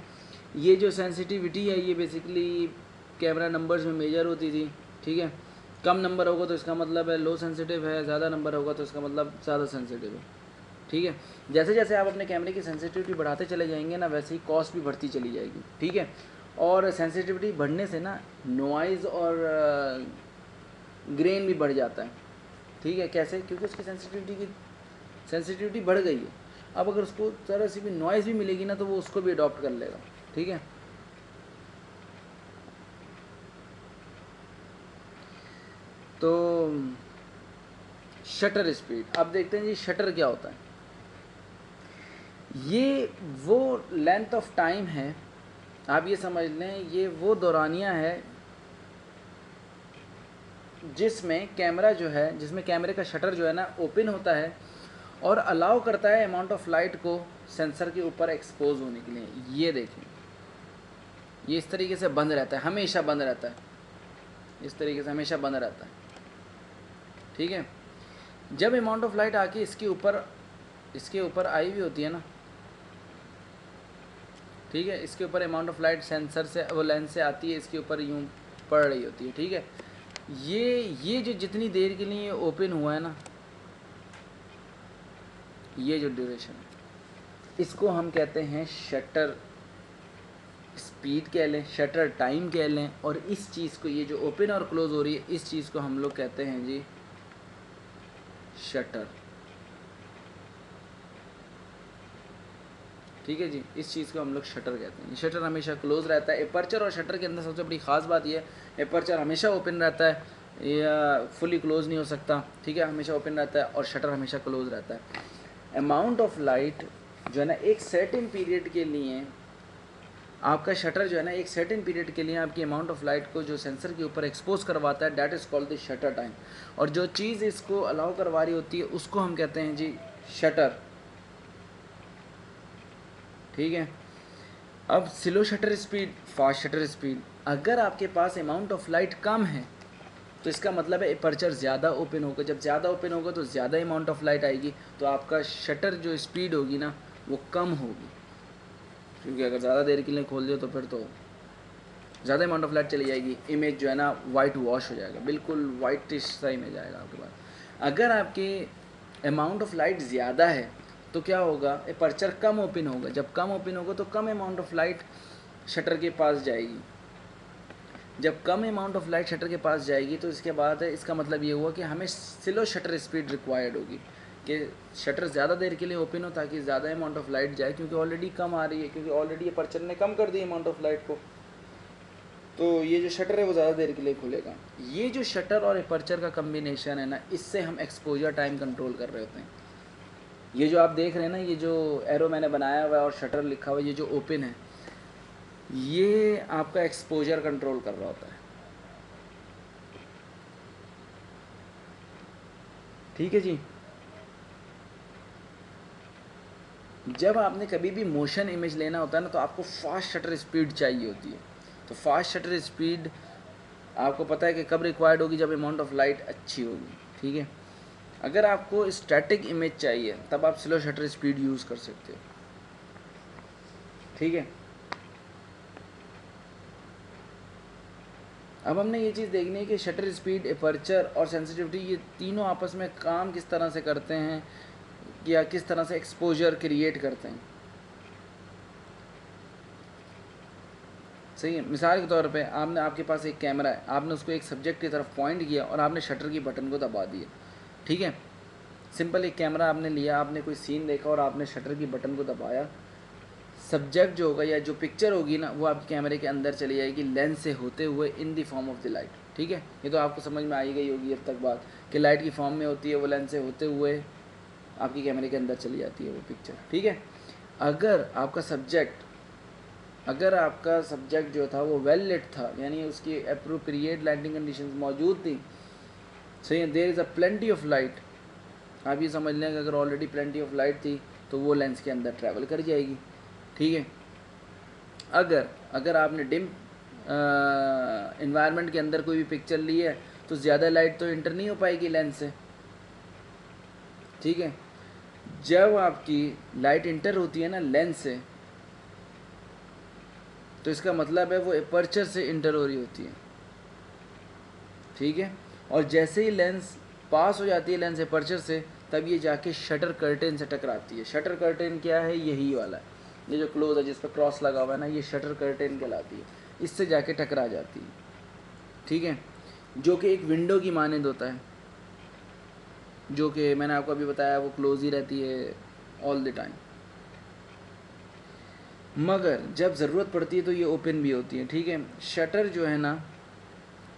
ये जो सेंसिटिविटी है ये बेसिकली कैमरा नंबर्स में मेजर होती थी, ठीक है। कम नंबर होगा तो इसका मतलब है लो सेंसिटिव है, ज़्यादा नंबर होगा तो इसका मतलब ज़्यादा सेंसिटिव है, ठीक है। जैसे जैसे आप अपने कैमरे की सेंसिटिविटी बढ़ाते चले जाएंगे ना, वैसे ही कॉस्ट भी बढ़ती चली जाएगी, ठीक है। और सेंसिटिविटी बढ़ने से ना नॉइज़ और ग्रेन भी बढ़ जाता है, ठीक है। कैसे? क्योंकि उसकी सेंसिटिविटी बढ़ गई है। अब अगर उसको ज़रा सी भी नॉइज़ भी मिलेगी ना तो वो उसको भी अडॉप्ट कर लेगा, ठीक है। तो शटर स्पीड, अब देखते हैं जी शटर क्या होता है। ये वो लेंथ ऑफ टाइम है, आप ये समझ लें, ये वो दौरानिया है जिसमें कैमरे का शटर जो है ना ओपन होता है और अलाउ करता है अमाउंट ऑफ लाइट को सेंसर के ऊपर एक्सपोज होने के लिए। ये देखें, ये इस तरीके से बंद रहता है, हमेशा बंद रहता है, इस तरीके से हमेशा बंद रहता है, ठीक है। जब अमाउंट ऑफ लाइट आके इसके ऊपर आई हुई होती है ना, ठीक है, इसके ऊपर अमाउंट ऑफ लाइट सेंसर से वो लेंस से आती है, इसके ऊपर यूँ पड़ रही होती है, ठीक है। ये जो जितनी देर के लिए ओपन हुआ है ना, ये जो ड्यूरेशन है इसको हम कहते हैं शटर स्पीड कह लें, शटर टाइम कह लें, और इस चीज़ को, ये जो ओपन और क्लोज हो रही है, इस चीज़ को हम लोग कहते हैं जी शटर, ठीक है जी। इस चीज़ को हम लोग शटर कहते हैं। शटर हमेशा क्लोज रहता है। अपर्चर और शटर के अंदर सबसे बड़ी ख़ास बात ये है, अपर्चर हमेशा ओपन रहता है या फुली क्लोज नहीं हो सकता, ठीक है, हमेशा ओपन रहता है, और शटर हमेशा क्लोज रहता है। अमाउंट ऑफ लाइट जो है ना एक सर्टेन पीरियड के लिए, आपका शटर जो है ना एक सर्टेन पीरियड के लिए आपकी अमाउंट ऑफ लाइट को जो सेंसर के ऊपर एक्सपोज करवाता है, that is called the shutter time. और जो चीज़ इसको अलाउ करवा रही होती है उसको हम कहते हैं जी शटर, ठीक है। अब slow shutter speed, fast shutter speed, अगर आपके पास अमाउंट ऑफ लाइट कम है तो इसका मतलब है अपर्चर ज़्यादा ओपन होगा। जब ज़्यादा ओपन होगा तो ज़्यादा अमाउंट ऑफ लाइट आएगी, तो आपका शटर जो स्पीड होगी ना वो कम होगी, क्योंकि अगर ज़्यादा देर के लिए खोल दिया तो फिर तो ज़्यादा अमाउंट ऑफ लाइट चली जाएगी, इमेज जो है ना वाइट वॉश हो जाएगा, बिल्कुल वाइटिश सा इमेज आएगा आपके पास। अगर आपके अमाउंट ऑफ लाइट ज़्यादा है तो क्या होगा, अपर्चर कम ओपन होगा, जब कम ओपन होगा तो कम अमाउंट ऑफ लाइट शटर के पास जाएगी, जब कम अमाउंट ऑफ लाइट शटर के पास जाएगी तो इसके बाद इसका मतलब ये हुआ कि हमें स्लो शटर स्पीड रिक्वायर्ड होगी, कि शटर ज़्यादा देर के लिए ओपन हो ताकि ज़्यादा अमाउंट ऑफ लाइट जाए, क्योंकि ऑलरेडी कम आ रही है, क्योंकि ऑलरेडी अपर्चर ने कम कर दी अमाउंट ऑफ लाइट को, तो ये जो शटर है वो ज़्यादा देर के लिए खुलेगा। ये जो शटर और अपर्चर का कम्बिनेशन है ना, इससे हम एक्सपोजर टाइम कंट्रोल कर रहे होते हैं। ये जो आप देख रहे हैं ना, ये जो एरो मैंने बनाया हुआ है और शटर लिखा हुआ है, ये जो ओपन है, ये आपका एक्सपोजर कंट्रोल कर रहा होता है। ठीक है जी। जब आपने कभी भी मोशन इमेज लेना होता है ना, तो आपको फास्ट शटर स्पीड चाहिए होती है। तो फास्ट शटर स्पीड आपको पता है कि कब रिक्वायर्ड होगी, जब अमाउंट ऑफ लाइट अच्छी होगी। ठीक है। अगर आपको स्टैटिक इमेज चाहिए तब आप स्लो शटर स्पीड यूज़ कर सकते हो। ठीक है। अब हमने ये चीज़ देखनी है कि शटर स्पीड, अपर्चर और सेंसिटिविटी, ये तीनों आपस में काम किस तरह से करते हैं या किस तरह से एक्सपोजर क्रिएट करते हैं। सही है। मिसाल के तौर पे आपके पास एक कैमरा है, आपने उसको एक सब्जेक्ट की तरफ पॉइंट किया और आपने शटर की बटन को दबा दिया। ठीक है। सिंपल एक कैमरा आपने लिया, आपने कोई सीन देखा और आपने शटर की बटन को दबाया, सब्जेक्ट जो होगा या जो पिक्चर होगी ना, वो आपके कैमरे के अंदर चली जाएगी लेंस से होते हुए in the form of the light. ठीक है। ये तो आपको समझ में आई गई होगी अब तक बात, कि लाइट की फॉर्म में होती है, वो लेंस से होते हुए आपकी कैमरे के अंदर चली जाती है वो पिक्चर। ठीक है। अगर आपका सब्जेक्ट जो था वो वेल लिट था, यानी उसकी एप्रोप्रिएट लाइटिंग कंडीशंस मौजूद थी, सही है, there is a plenty of light, आप ये समझ लें कि अगर ऑलरेडी प्लेंटी ऑफ लाइट थी तो वो लेंस के अंदर ट्रैवल कर जाएगी। ठीक है। अगर आपने डिम इन्वायरमेंट के अंदर कोई भी पिक्चर ली है तो ज़्यादा लाइट तो इंटर नहीं हो पाएगी लेंस से। ठीक है। जब आपकी लाइट इंटर होती है ना लेंस से, तो इसका मतलब है वो अपर्चर से इंटर हो रही होती है। ठीक है। और जैसे ही लेंस पास हो जाती है लेंस अपर्चर से, तब ये जाके शटर कर्टेन से टकराती है। शटर कर्टेन क्या है, यही वाला है, ये जो क्लोज है जिस पर क्रॉस लगा हुआ है ना, ये शटर कर्टेन कहलाती है, इससे जाके टकरा जाती है। ठीक है। जो कि एक विंडो की मानंद होता है, जो कि मैंने आपको अभी बताया वो क्लोज ही रहती है ऑल द टाइम, मगर जब ज़रूरत पड़ती है तो ये ओपन भी होती है। ठीक है। शटर जो है ना,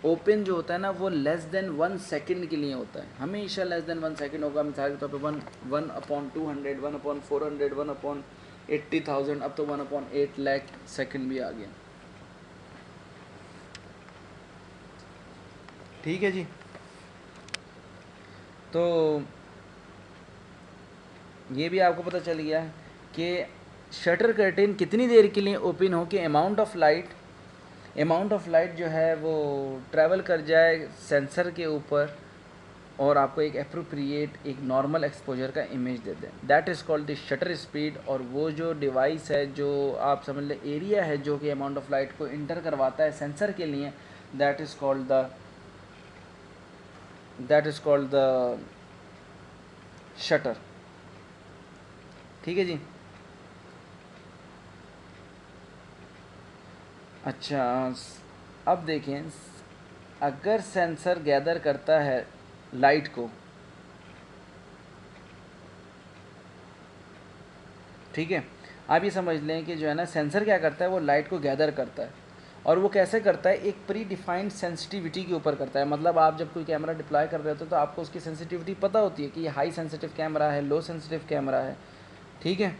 ओपन जो होता है ना, वो लेस देन 1 सेकंड के लिए होता है, हमेशा लेस देन 1 सेकंड होगा। मिसाल के तौर पे 1/200, 1/400, 1/80,000, अब तो 1/8 लाख सेकंड भी आ गया। ठीक है जी। तो ये भी आपको पता चल गया कि शटर कर्टेन कितनी देर के लिए ओपन हो कि अमाउंट ऑफ लाइट जो है वो ट्रैवल कर जाए सेंसर के ऊपर और आपको एक एप्रोप्रिएट, एक नॉर्मल एक्सपोजर का इमेज दे दें। That is called the shutter speed. और वो जो डिवाइस है, जो आप समझ लें एरिया है जो कि अमाउंट ऑफ लाइट को इंटर करवाता है सेंसर के लिए, that is called the shutter. ठीक है जी। अच्छा, अब देखें, अगर सेंसर गैदर करता है लाइट को, ठीक है, आप ये समझ लें कि जो है ना सेंसर क्या करता है, वो लाइट को गैदर करता है। और वो कैसे करता है, एक प्री डिफाइंड सेंसिटिविटी के ऊपर करता है। मतलब आप जब कोई कैमरा डिप्लॉय कर रहे होते हो तो आपको उसकी सेंसिटिविटी पता होती है कि ये हाई सेंसिटिव कैमरा है, लो सेंसिटिव कैमरा है। ठीक है।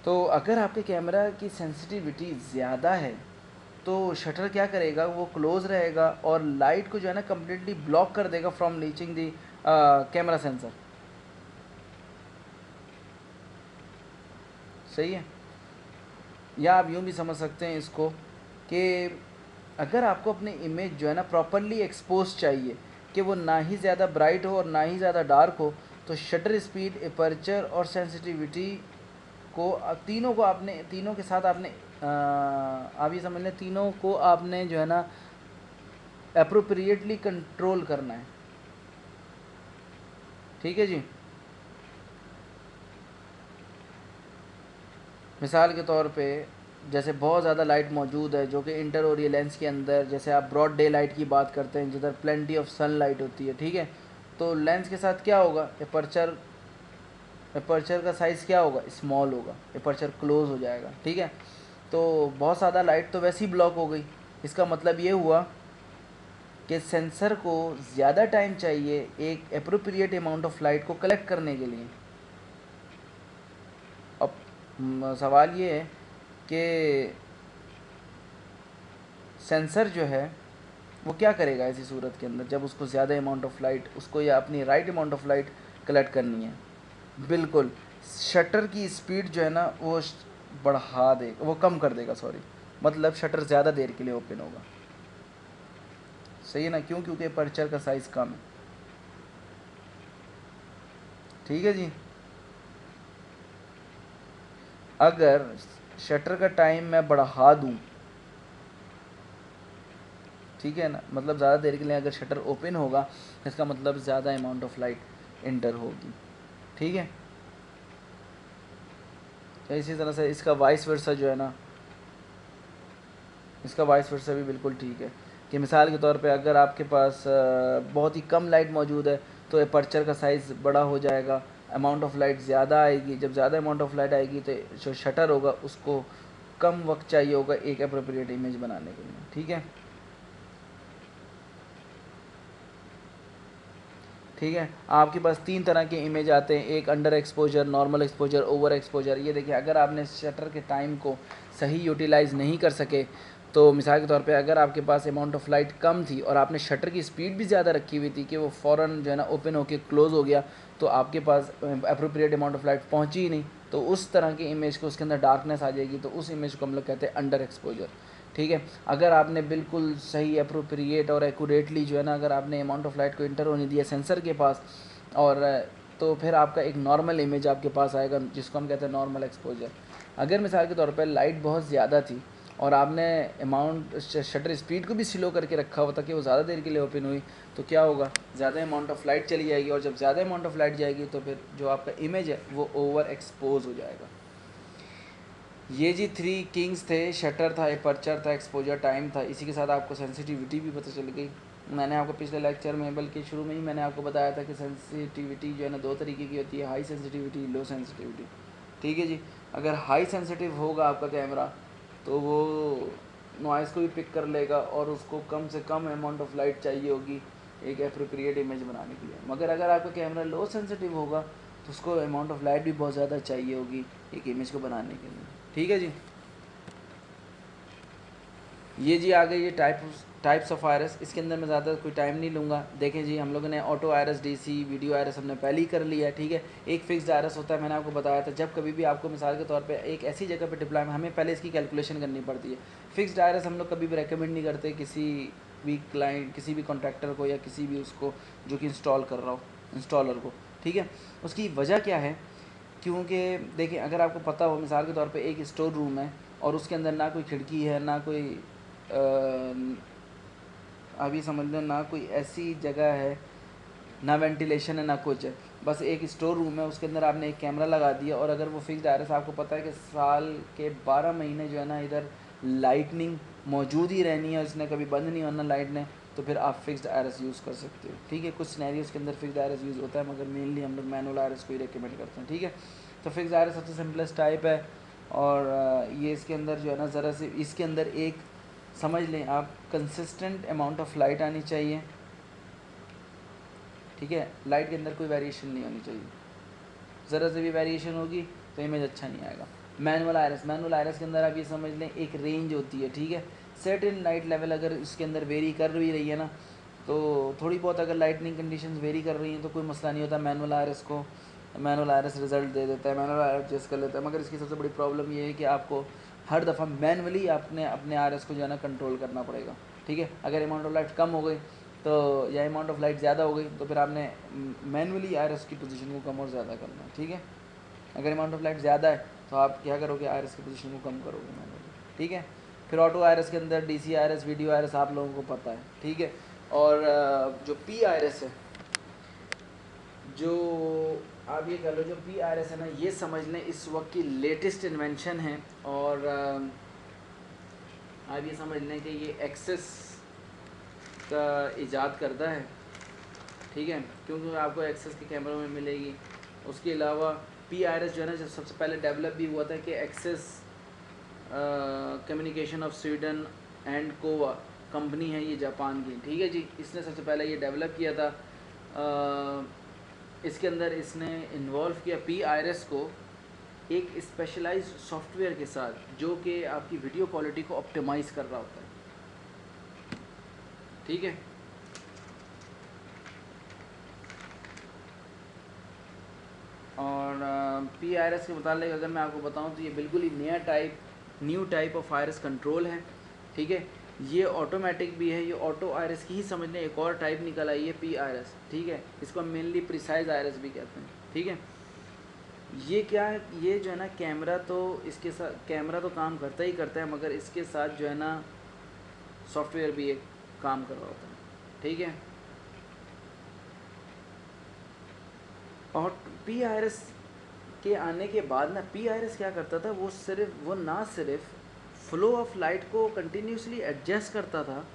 तो अगर आपके कैमरा की सेंसिटिविटी ज़्यादा है तो शटर क्या करेगा, वो क्लोज रहेगा और लाइट को जो है ना कम्प्लीटली ब्लॉक कर देगा from reaching the camera sensor. सही है। या आप यूँ भी समझ सकते हैं इसको कि अगर आपको अपनी इमेज जो है ना प्रॉपरली एक्सपोज चाहिए, कि वो ना ही ज़्यादा ब्राइट हो और ना ही ज़्यादा डार्क हो, तो शटर स्पीड, एपर्चर और सेंसिटिविटी को तीनों के साथ आपने आप ये समझ लें, तीनों को आपने जो है ना अप्रोप्रिएटली कंट्रोल करना है। ठीक है जी। मिसाल के तौर पे जैसे बहुत ज़्यादा लाइट मौजूद है जो कि इंटर हो रही है लेंस के अंदर, जैसे आप ब्रॉड डे लाइट की बात करते हैं जिधर प्लेंटी ऑफ सन लाइट होती है, ठीक है, तो लेंस के साथ क्या होगा, एपर्चर का साइज़ क्या होगा, स्मॉल होगा, एपर्चर क्लोज हो जाएगा। ठीक है, तो बहुत ज़्यादा लाइट तो वैसे ही ब्लॉक हो गई। इसका मतलब ये हुआ कि सेंसर को ज़्यादा टाइम चाहिए एक अप्रोप्रिएट अमाउंट ऑफ लाइट को कलेक्ट करने के लिए। अब सवाल ये है कि सेंसर जो है वो क्या करेगा ऐसी सूरत के अंदर जब उसको ज़्यादा अमाउंट ऑफ लाइट, उसको या अपनी right amount of light collect करनी है। बिल्कुल शटर की स्पीड जो है ना वो बढ़ा देगा, वो कम कर देगा, सॉरी, मतलब शटर ज़्यादा देर के लिए ओपन होगा। सही है ना, क्यों, क्योंकि अपर्चर का साइज़ कम है। ठीक है जी। अगर शटर का टाइम मैं बढ़ा दूँ, ठीक है ना, मतलब ज़्यादा देर के लिए अगर शटर ओपन होगा इसका मतलब ज़्यादा अमाउंट ऑफ लाइट इंटर होगी। ठीक है, तो इसी तरह से इसका वाइस वर्सा जो है ना, इसका वाइस वर्सा भी बिल्कुल ठीक है कि मिसाल के तौर पे अगर आपके पास बहुत ही कम लाइट मौजूद है तो अपर्चर का साइज़ बड़ा हो जाएगा, अमाउंट ऑफ लाइट ज़्यादा आएगी। जब ज़्यादा अमाउंट ऑफ लाइट आएगी तो जो शटर होगा उसको कम वक्त चाहिए होगा एक अप्रोप्रिएट इमेज बनाने के लिए। ठीक है, ठीक है, आपके पास तीन तरह के इमेज आते हैं, एक under exposure, normal exposure, over exposure. ये देखिए, अगर आपने शटर के टाइम को सही यूटिलाइज़ नहीं कर सके, तो मिसाल के तौर पे अगर आपके पास अमाउंट ऑफ लाइट कम थी और आपने शटर की स्पीड भी ज़्यादा रखी हुई थी कि वो फ़ौरन जो है ना ओपन होकर क्लोज़ हो गया, तो आपके पास अप्रोप्रिएट अमाउंट ऑफ लाइट पहुंची ही नहीं, तो उस तरह की इमेज को उसके अंदर डार्कनेस आ जाएगी, तो उस इमेज को हम लोग कहते हैं अंडर एक्सपोजर। ठीक है, अगर आपने बिल्कुल सही अप्रोप्रिएट और एक्यूरेटली जो है ना अगर आपने अमाउंट ऑफ लाइट को इंटर होने दिया सेंसर के पास, और तो फिर आपका एक नॉर्मल इमेज आपके पास आएगा जिसको हम कहते हैं नॉर्मल एक्सपोजर। अगर मिसाल के तौर पर लाइट बहुत ज़्यादा थी और आपने अमाउंट शटर स्पीड को भी स्लो करके रखा हुआ था कि वो ज़्यादा देर के लिए ओपन हुई, तो क्या होगा, ज़्यादा अमाउंट ऑफ लाइट चली जाएगी, और जब ज़्यादा अमाउंट ऑफ लाइट जाएगी तो फिर जो आपका इमेज है वो ओवर एक्सपोज हो जाएगा। ये जी थ्री किंग्स थे, शटर था, एपर्चर था, एक्सपोजर टाइम था। इसी के साथ आपको सेंसिटिविटी भी पता चल गई। मैंने आपको पिछले लेक्चर में, बल्कि शुरू में ही मैंने आपको बताया था कि सेंसिटिविटी जो है ना दो तरीके की होती है, हाई सेंसिटिविटी, लो सेंसिटिविटी। ठीक है जी, अगर हाई सेंसिटिव होगा आपका कैमरा तो वो नॉइज़ को भी पिक कर लेगा और उसको कम से कम अमाउंट ऑफ लाइट चाहिए होगी एक एप्रोप्रिएट इमेज बनाने के लिए। मगर अगर आपका कैमरा लो सेंसिटिव होगा तो उसको अमाउंट ऑफ लाइट भी बहुत ज़्यादा चाहिए होगी एक इमेज को बनाने के लिए। ठीक है जी, ये जी आ गई ये टाइप्स ऑफ आयरस। इसके अंदर मैं ज़्यादा कोई टाइम नहीं लूँगा। देखें जी, हम लोगों ने auto iris, DC, video iris हमने पहले ही कर लिया है। ठीक है, एक फिक्स्ड आयरस होता है, मैंने आपको बताया था। जब कभी भी आपको मिसाल के तौर पे एक ऐसी जगह पे डिप्लॉय, हमें पहले इसकी कैलकुलेशन करनी पड़ती है। फिक्स्ड आयरस हम लोग कभी भी रेकमेंड नहीं करते किसी भी क्लाइंट, किसी भी कॉन्ट्रैक्टर को या किसी भी उसको जो कि इंस्टॉल कर रहा हो, इंस्टॉलर को। ठीक है, उसकी वजह क्या है, क्योंकि देखिए अगर आपको पता हो मिसाल के तौर पे एक स्टोर रूम है और उसके अंदर ना कोई खिड़की है, ना कोई अभी समझ लो ना कोई ऐसी जगह है, ना वेंटिलेशन है, ना कुछ है, बस एक स्टोर रूम है, उसके अंदर आपने एक कैमरा लगा दिया। और अगर वो फिक्स्ड आयरस, आपको पता है कि साल के 12 महीने जो है ना इधर लाइटनिंग मौजूद ही रहनी है, इसने कभी बंद नहीं होना लाइट ने, तो फिर आप फिक्स्ड आयरस यूज़ कर सकते हो। ठीक है, कुछ सिनेरियोज़ के अंदर फिक्स्ड आयरस यूज़ होता है, मगर मेनली हम लोग मैनुअल आयरस को ही रिकमेंड करते हैं। ठीक है, तो फिक्स्ड आयरस सबसे सिंपलेस्ट टाइप है। और ये इसके अंदर जो है ना ज़रा से इसके अंदर एक समझ लें आप, कंसिस्टेंट अमाउंट ऑफ लाइट आनी चाहिए। ठीक है, लाइट के अंदर कोई वेरिएशन नहीं होनी चाहिए, ज़रा से भी वेरिएशन होगी तो इमेज अच्छा नहीं आएगा। मैनुअल आयरस के अंदर आप ये समझ लें एक रेंज होती है। ठीक है, सर्टेन लाइट लेवल अगर इसके अंदर वेरी कर भी रही है ना, तो थोड़ी बहुत अगर लाइटनिंग कंडीशंस वेरी कर रही हैं तो कोई मसला नहीं होता, मैनुअल आयरस रिजल्ट दे देता है, मैनुअल आयरस एडजस्ट कर लेता है। मगर इसकी सबसे बड़ी प्रॉब्लम ये है कि आपको हर दफ़ा मैनुअली आपने अपने आयरस को जो है ना कंट्रोल करना पड़ेगा। ठीक है, अगर अमाउंट ऑफ लाइट कम हो गई तो या अमाउंट ऑफ लाइट ज़्यादा हो गई तो फिर आपने मैनुअली आयरस की पोजीशन को कम और ज़्यादा करना है, ठीक है। अगर अमाउंट ऑफ लाइट ज़्यादा है तो आप क्या करोगे, आयरस की पोजीशन को कम करोगे मैनुअली, ठीक है। फिर ऑटो आयरस के अंदर डीसी आयरस, वीडियो आयरस आप लोगों को पता है, ठीक है। और जो पी आयरस है, जो आप ये कह लो जो पी आर एस है ना, ये समझ लें इस वक्त की लेटेस्ट इन्वेंशन है। और आप ये समझ लें कि ये एक्सेस का ईजाद करता है, ठीक है, क्योंकि आपको एक्सेस के कैमरों में मिलेगी। उसके अलावा पी आर एस जो है ना, जब सबसे पहले डेवलप भी हुआ था कि Axis communication of Sweden and Kowa company है ये जापान की, ठीक है जी। इसने सबसे पहले ये डेवलप किया था। इसके अंदर इसने इन्वॉल्व किया पी आयरस को एक स्पेशलाइज्ड सॉफ्टवेयर के साथ, जो कि आपकी वीडियो क्वालिटी को ऑप्टिमाइज़ कर रहा होता है, ठीक है। और पी आयरस के मुताबिक अगर मैं आपको बताऊं तो ये बिल्कुल ही new type of iris control है, ठीक है। ये ऑटोमेटिक भी है, ये ऑटो आयरस की ही समझ लें एक और टाइप निकल आई है पी आयरस, ठीक है। इसको मेनली प्रिसाइज आयरस भी कहते हैं, ठीक है। ये क्या है, ये जो है ना कैमरा तो इसके साथ कैमरा तो काम करता ही करता है, मगर इसके साथ जो है ना सॉफ्टवेयर भी एक काम कर रहा होता है, ठीक है। और पी आयरस के आने के बाद ना, पी आयरस क्या करता था, वो ना सिर्फ फ्लो ऑफ लाइट को कंटिन्यूसली एडजस्ट करता था,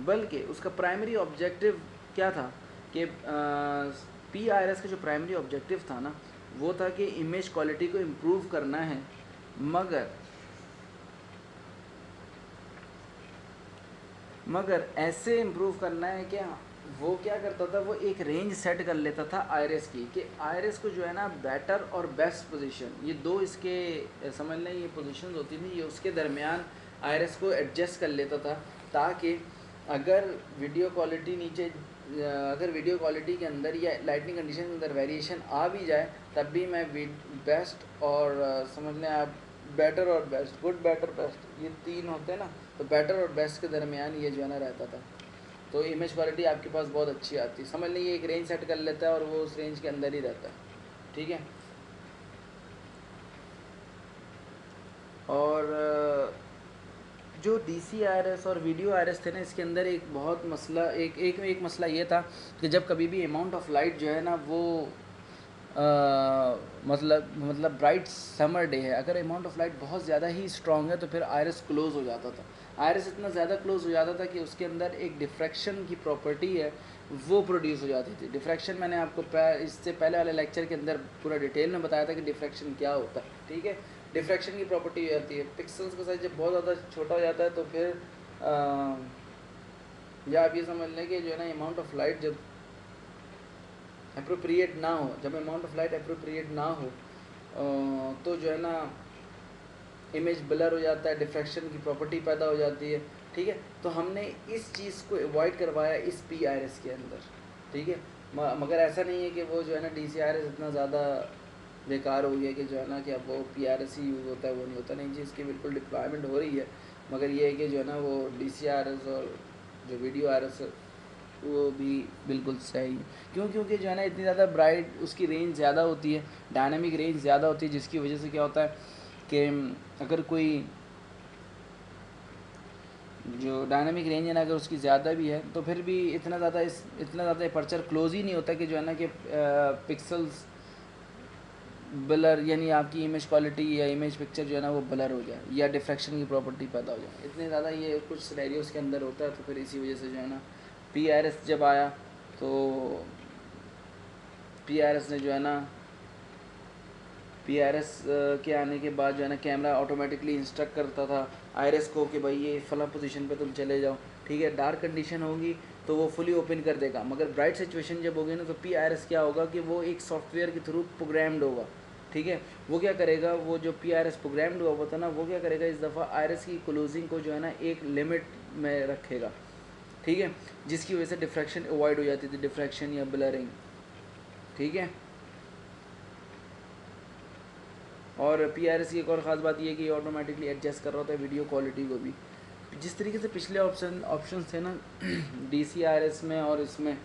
बल्कि उसका प्राइमरी ऑब्जेक्टिव क्या था कि पी आयरस का जो प्राइमरी ऑब्जेक्टिव था ना, वो था कि इमेज क्वालिटी को इम्प्रूव करना है। मगर ऐसे इम्प्रूव करना है कि वो क्या करता था, वो एक रेंज सेट कर लेता था आयरस की, कि आयरस को जो है ना बेटर और बेस्ट पोजीशन, ये दो इसके समझ लें ये पोजीशंस होती थी, ये उसके दरमियान आयरस को एडजस्ट कर लेता था, ताकि अगर वीडियो क्वालिटी के अंदर या लाइटनिंग कंडीशन के अंदर वेरिएशन आ भी जाए, तब भी मैं बेस्ट और समझ लें आप बेटर और बेस्ट, गुड बेटर बेस्ट, ये तीन होते हैं ना, तो बेटर और बेस्ट के दरमियान ये जो है ना रहता था। तो इमेज क्वालिटी आपके पास बहुत अच्छी आती है, समझ लें ये एक रेंज सेट कर लेता है और वो उस रेंज के अंदर ही रहता है, ठीक है। और जो डीसी आरएस और वीडियो आरएस थे ना, इसके अंदर एक बहुत मसला एक मसला ये था कि जब कभी भी अमाउंट ऑफ लाइट जो है ना वो मतलब ब्राइट समर डे है, अगर अमाउंट ऑफ लाइट बहुत ज़्यादा ही स्ट्रॉन्ग है तो फिर आयरस क्लोज़ हो जाता था। आयरस इतना ज़्यादा क्लोज़ हो जाता था कि उसके अंदर एक डिफ्रैक्शन की प्रॉपर्टी है वो प्रोड्यूस हो जाती थी। डिफ्रैक्शन मैंने आपको इससे पहले वाले लेक्चर के अंदर पूरा डिटेल में बताया था कि डिफ्रैक्शन क्या होता है, ठीक है। डिफ्रैक्शन की प्रॉपर्टी हो जाती है, पिक्सल्स का साइज जब बहुत ज़्यादा छोटा हो जाता है तो फिर या आप ये समझ लें कि जो है ना अमाउंट ऑफ लाइट जब अप्रोप्रिएट ना हो, जब अमाउंट ऑफ लाइट अप्रोप्रिएट ना हो तो जो है ना इमेज ब्लर हो जाता है, डिफ्रैक्शन की प्रॉपर्टी पैदा हो जाती है, ठीक है। तो हमने इस चीज़ को अवॉइड करवाया इस पी आर एस के अंदर, ठीक है। मगर ऐसा नहीं है कि वो जो है ना डी सी आर एस इतना ज़्यादा बेकार हो गया कि जो है ना कि अब वो पी आर एस ही यूज़ होता है, वो नहीं होता, नहीं जी, इसकी बिल्कुल डिप्लॉयमेंट हो रही है। मगर ये है कि जो है ना वो डी सी आर एस और जो वीडियो आर एस वो भी बिल्कुल सही, क्योंकि जो है ना इतनी ज़्यादा ब्राइट उसकी रेंज ज़्यादा होती है, डायनामिक रेंज ज़्यादा होती है, जिसकी वजह से क्या होता है कि अगर कोई जो डायनामिक रेंज है ना अगर उसकी ज़्यादा भी है तो फिर भी इतना ज़्यादा अपर्चर क्लोज ही नहीं होता कि जो है ना कि पिक्सल्स ब्लर, यानी आपकी इमेज क्वालिटी या इमेज पिक्चर जो है ना वो ब्लर हो जाए या डिफ्रैक्शन की प्रॉपर्टी पैदा हो जाए, इतने ज़्यादा ये कुछ सिनेरियोज़ के अंदर होता है। तो फिर इसी वजह से जो है ना पी आर एस जब आया तो पी आर एस ने जो है ना पी आर एस के आने के बाद जो है ना कैमरा ऑटोमेटिकली इंस्ट्रक्ट करता था आयरस को कि भाई ये फला पोजीशन पे तुम चले जाओ, ठीक है। डार्क कंडीशन होगी तो वो फुली ओपन कर देगा, मगर ब्राइट सिचुएशन जब होगी ना तो पी आर एस क्या होगा कि वो एक सॉफ्टवेयर के थ्रू प्रोग्राम्ड होगा, ठीक है। वो क्या करेगा, वो जो पी आर एस प्रोग्राम्ड हुआ था ना, वो क्या करेगा इस दफ़ा आयरस की क्लोजिंग को जो है ना एक लिमिट में रखेगा, ठीक है, जिसकी वजह से डिफ्रैक्शन अवॉइड हो जाती थी, डिफ्रैक्शन या ब्लरिंग, ठीक है। और पी आर एस की एक और ख़ास बात ये है कि ऑटोमेटिकली एडजस्ट कर रहा होता है वीडियो क्वालिटी को भी, जिस तरीके से पिछले ऑप्शन थे ना DCRS में और इसमें,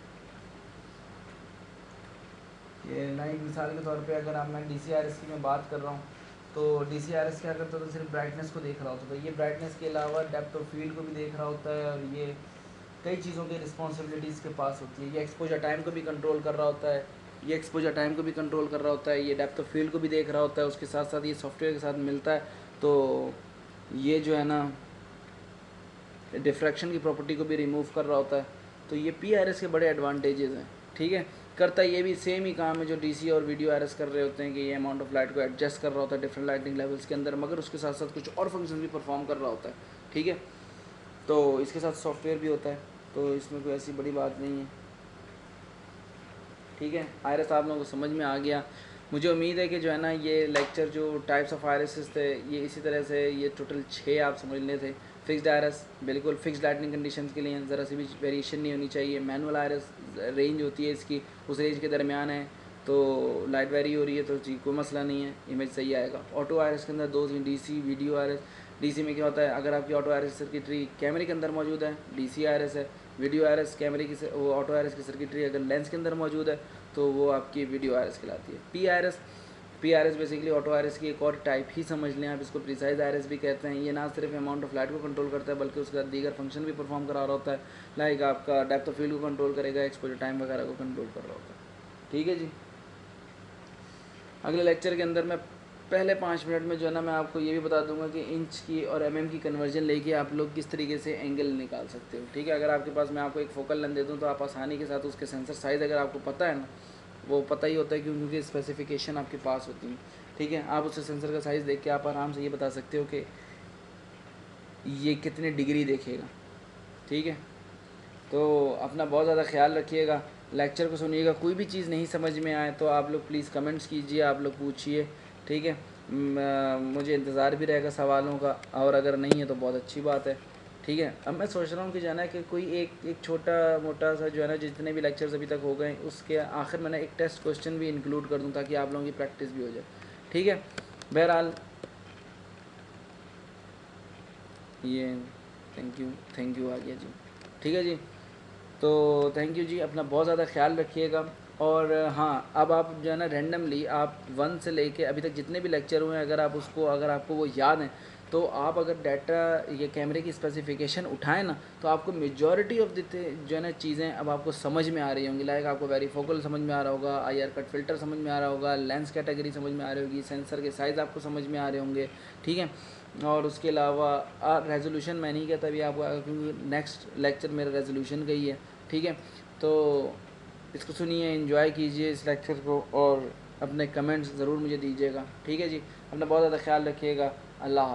ये ना एक मिसाल के तौर पे अगर आप, मैं DCRS की मैं बात कर रहा हूँ, तो DCRS क्या करता था, सिर्फ ब्राइटनेस को देख रहा होता था। ये ब्राइटनेस के अलावा डेप्थ ऑफ फील्ड को भी देख रहा होता है, और ये कई चीज़ों की रिस्पॉन्सिबिलिटीज़ के पास होती है। ये एक्सपोजर टाइम को भी कंट्रोल कर रहा होता है, ये एक्सपोजर टाइम को भी कंट्रोल कर रहा होता है, ये डेप्थ ऑफ फील्ड को भी देख रहा होता है, उसके साथ साथ ये सॉफ्टवेयर के साथ मिलता है। तो ये जो है ना डिफ्रैक्शन की प्रॉपर्टी को भी रिमूव कर रहा होता है। तो ये PRS के बड़े एडवांटेजेस हैं, ठीक है। करता ये भी सेम ही काम है जो DC और वीडियो RS कर रहे होते हैं, कि ये अमाउंट ऑफ लाइट को एडजस्ट कर रहा होता है डिफरेंट लाइटिंग लेवल्स के अंदर, मगर उसके साथ साथ कुछ और फंक्शन भी परफॉर्म कर रहा होता है, ठीक है। तो इसके साथ सॉफ्टवेयर भी होता है, तो इसमें कोई ऐसी बड़ी बात नहीं है, ठीक है। IRS आप लोगों को समझ में आ गया। मुझे उम्मीद है कि जो है ना ये लेक्चर जो टाइप्स ऑफ IRS थे, ये इसी तरह से ये टोटल 6 आप समझ लें थे। फिक्स्ड IRS बिल्कुल फिक्स्ड लाइटनिंग कंडीशंस के लिए ज़रा सी भी वेरिएशन नहीं होनी चाहिए। मैनुअल IRS रेंज होती है इसकी, उस रेंज के दरमियान है, तो लाइट वेरी हो रही है तो जी कोई मसला नहीं है, इमेज सही आएगा। ऑटो IRS के अंदर 2 DC वीडियो IRS। DC में क्या होता है, अगर आपकी ऑटो IRS सर्किटरी कैमरे के अंदर मौजूद है, DC IRS है। वीडियो IRS कैमरे की, वो ऑटो IRS की सर्किटरी अगर लेंस के अंदर मौजूद है तो वो आपकी वीडियो IRS कहलाती है। PRS बेसिकली ऑटो IRS की एक और टाइप ही समझ लें आप, इसको प्रिसाइज IRS भी कहते हैं। ये ना सिर्फ अमाउंट ऑफ लाइट को कंट्रोल करता है, बल्कि उसका दीगर फंक्शन भी परफॉर्म करा रहा होता है, लाइक आपका डेप्थ ऑफ फील्ड को कंट्रोल करेगा, एक्सपोजर टाइम वगैरह को कंट्रोल कर रहा होता है, ठीक है जी। अगले लेक्चर के अंदर मैं पहले 5 मिनट में जो है ना मैं आपको ये भी बता दूंगा कि इंच की और mm की कन्वर्जन लेके आप लोग किस तरीके से एंगल निकाल सकते हो, ठीक है। अगर आपके पास, मैं आपको एक फोकल लेंथ दे दूँ तो आप आसानी के साथ उसके सेंसर साइज़ अगर आपको पता है ना, वो पता ही होता है क्योंकि स्पेसिफिकेशन आपके पास होती है, ठीक है। आप उससे सेंसर का साइज़ देख के आप आराम से ये बता सकते हो कि ये कितने डिग्री देखेगा, ठीक है। तो अपना बहुत ज़्यादा ख्याल रखिएगा, लेक्चर को सुनिएगा। कोई भी चीज़ नहीं समझ में आए तो आप लोग प्लीज़ कमेंट्स कीजिए, आप लोग पूछिए, ठीक है। मुझे इंतज़ार भी रहेगा सवालों का, और अगर नहीं है तो बहुत अच्छी बात है, ठीक है। अब मैं सोच रहा हूँ कि जाना है कि कोई एक छोटा मोटा सा जो है ना, जितने भी लेक्चर्स अभी तक हो गए उसके आखिर में ना एक टेस्ट क्वेश्चन भी इंक्लूड कर दूँ, ताकि आप लोगों की प्रैक्टिस भी हो जाए, ठीक है। बहरहाल ये थैंक यू आ गया जी, ठीक है जी। तो थैंक यू जी, अपना बहुत ज़्यादा ख्याल रखिएगा। और हाँ, अब आप जो है ना रैंडमली आप 1 से लेके अभी तक जितने भी लेक्चर हुए हैं, अगर आपको वो याद हैं, तो आप अगर डाटा ये कैमरे की स्पेसिफिकेशन उठाएं ना, तो आपको मेजॉरिटी ऑफ द जो है ना चीज़ें अब आपको समझ में आ रही होंगी। लाइक आपको वेरीफोकल समझ में आ रहा होगा, IR कट फिल्टर समझ में आ रहा होगा, लेंस कैटेगरी समझ में आ रही होगी, सेंसर के साइज़ आपको समझ में आ रहे होंगे, ठीक है। और उसके अलावा रेजोल्यूशन मैं नहीं कहता अभी आपको, क्योंकि नेक्स्ट लेक्चर मेरा रेजोल्यूशन का ही है, ठीक है। तो इसको सुनिए, एंजॉय कीजिए इस लेक्चर को, और अपने कमेंट्स ज़रूर मुझे दीजिएगा, ठीक है जी। अपना बहुत ज़्यादा ख्याल रखिएगा। अल्लाह।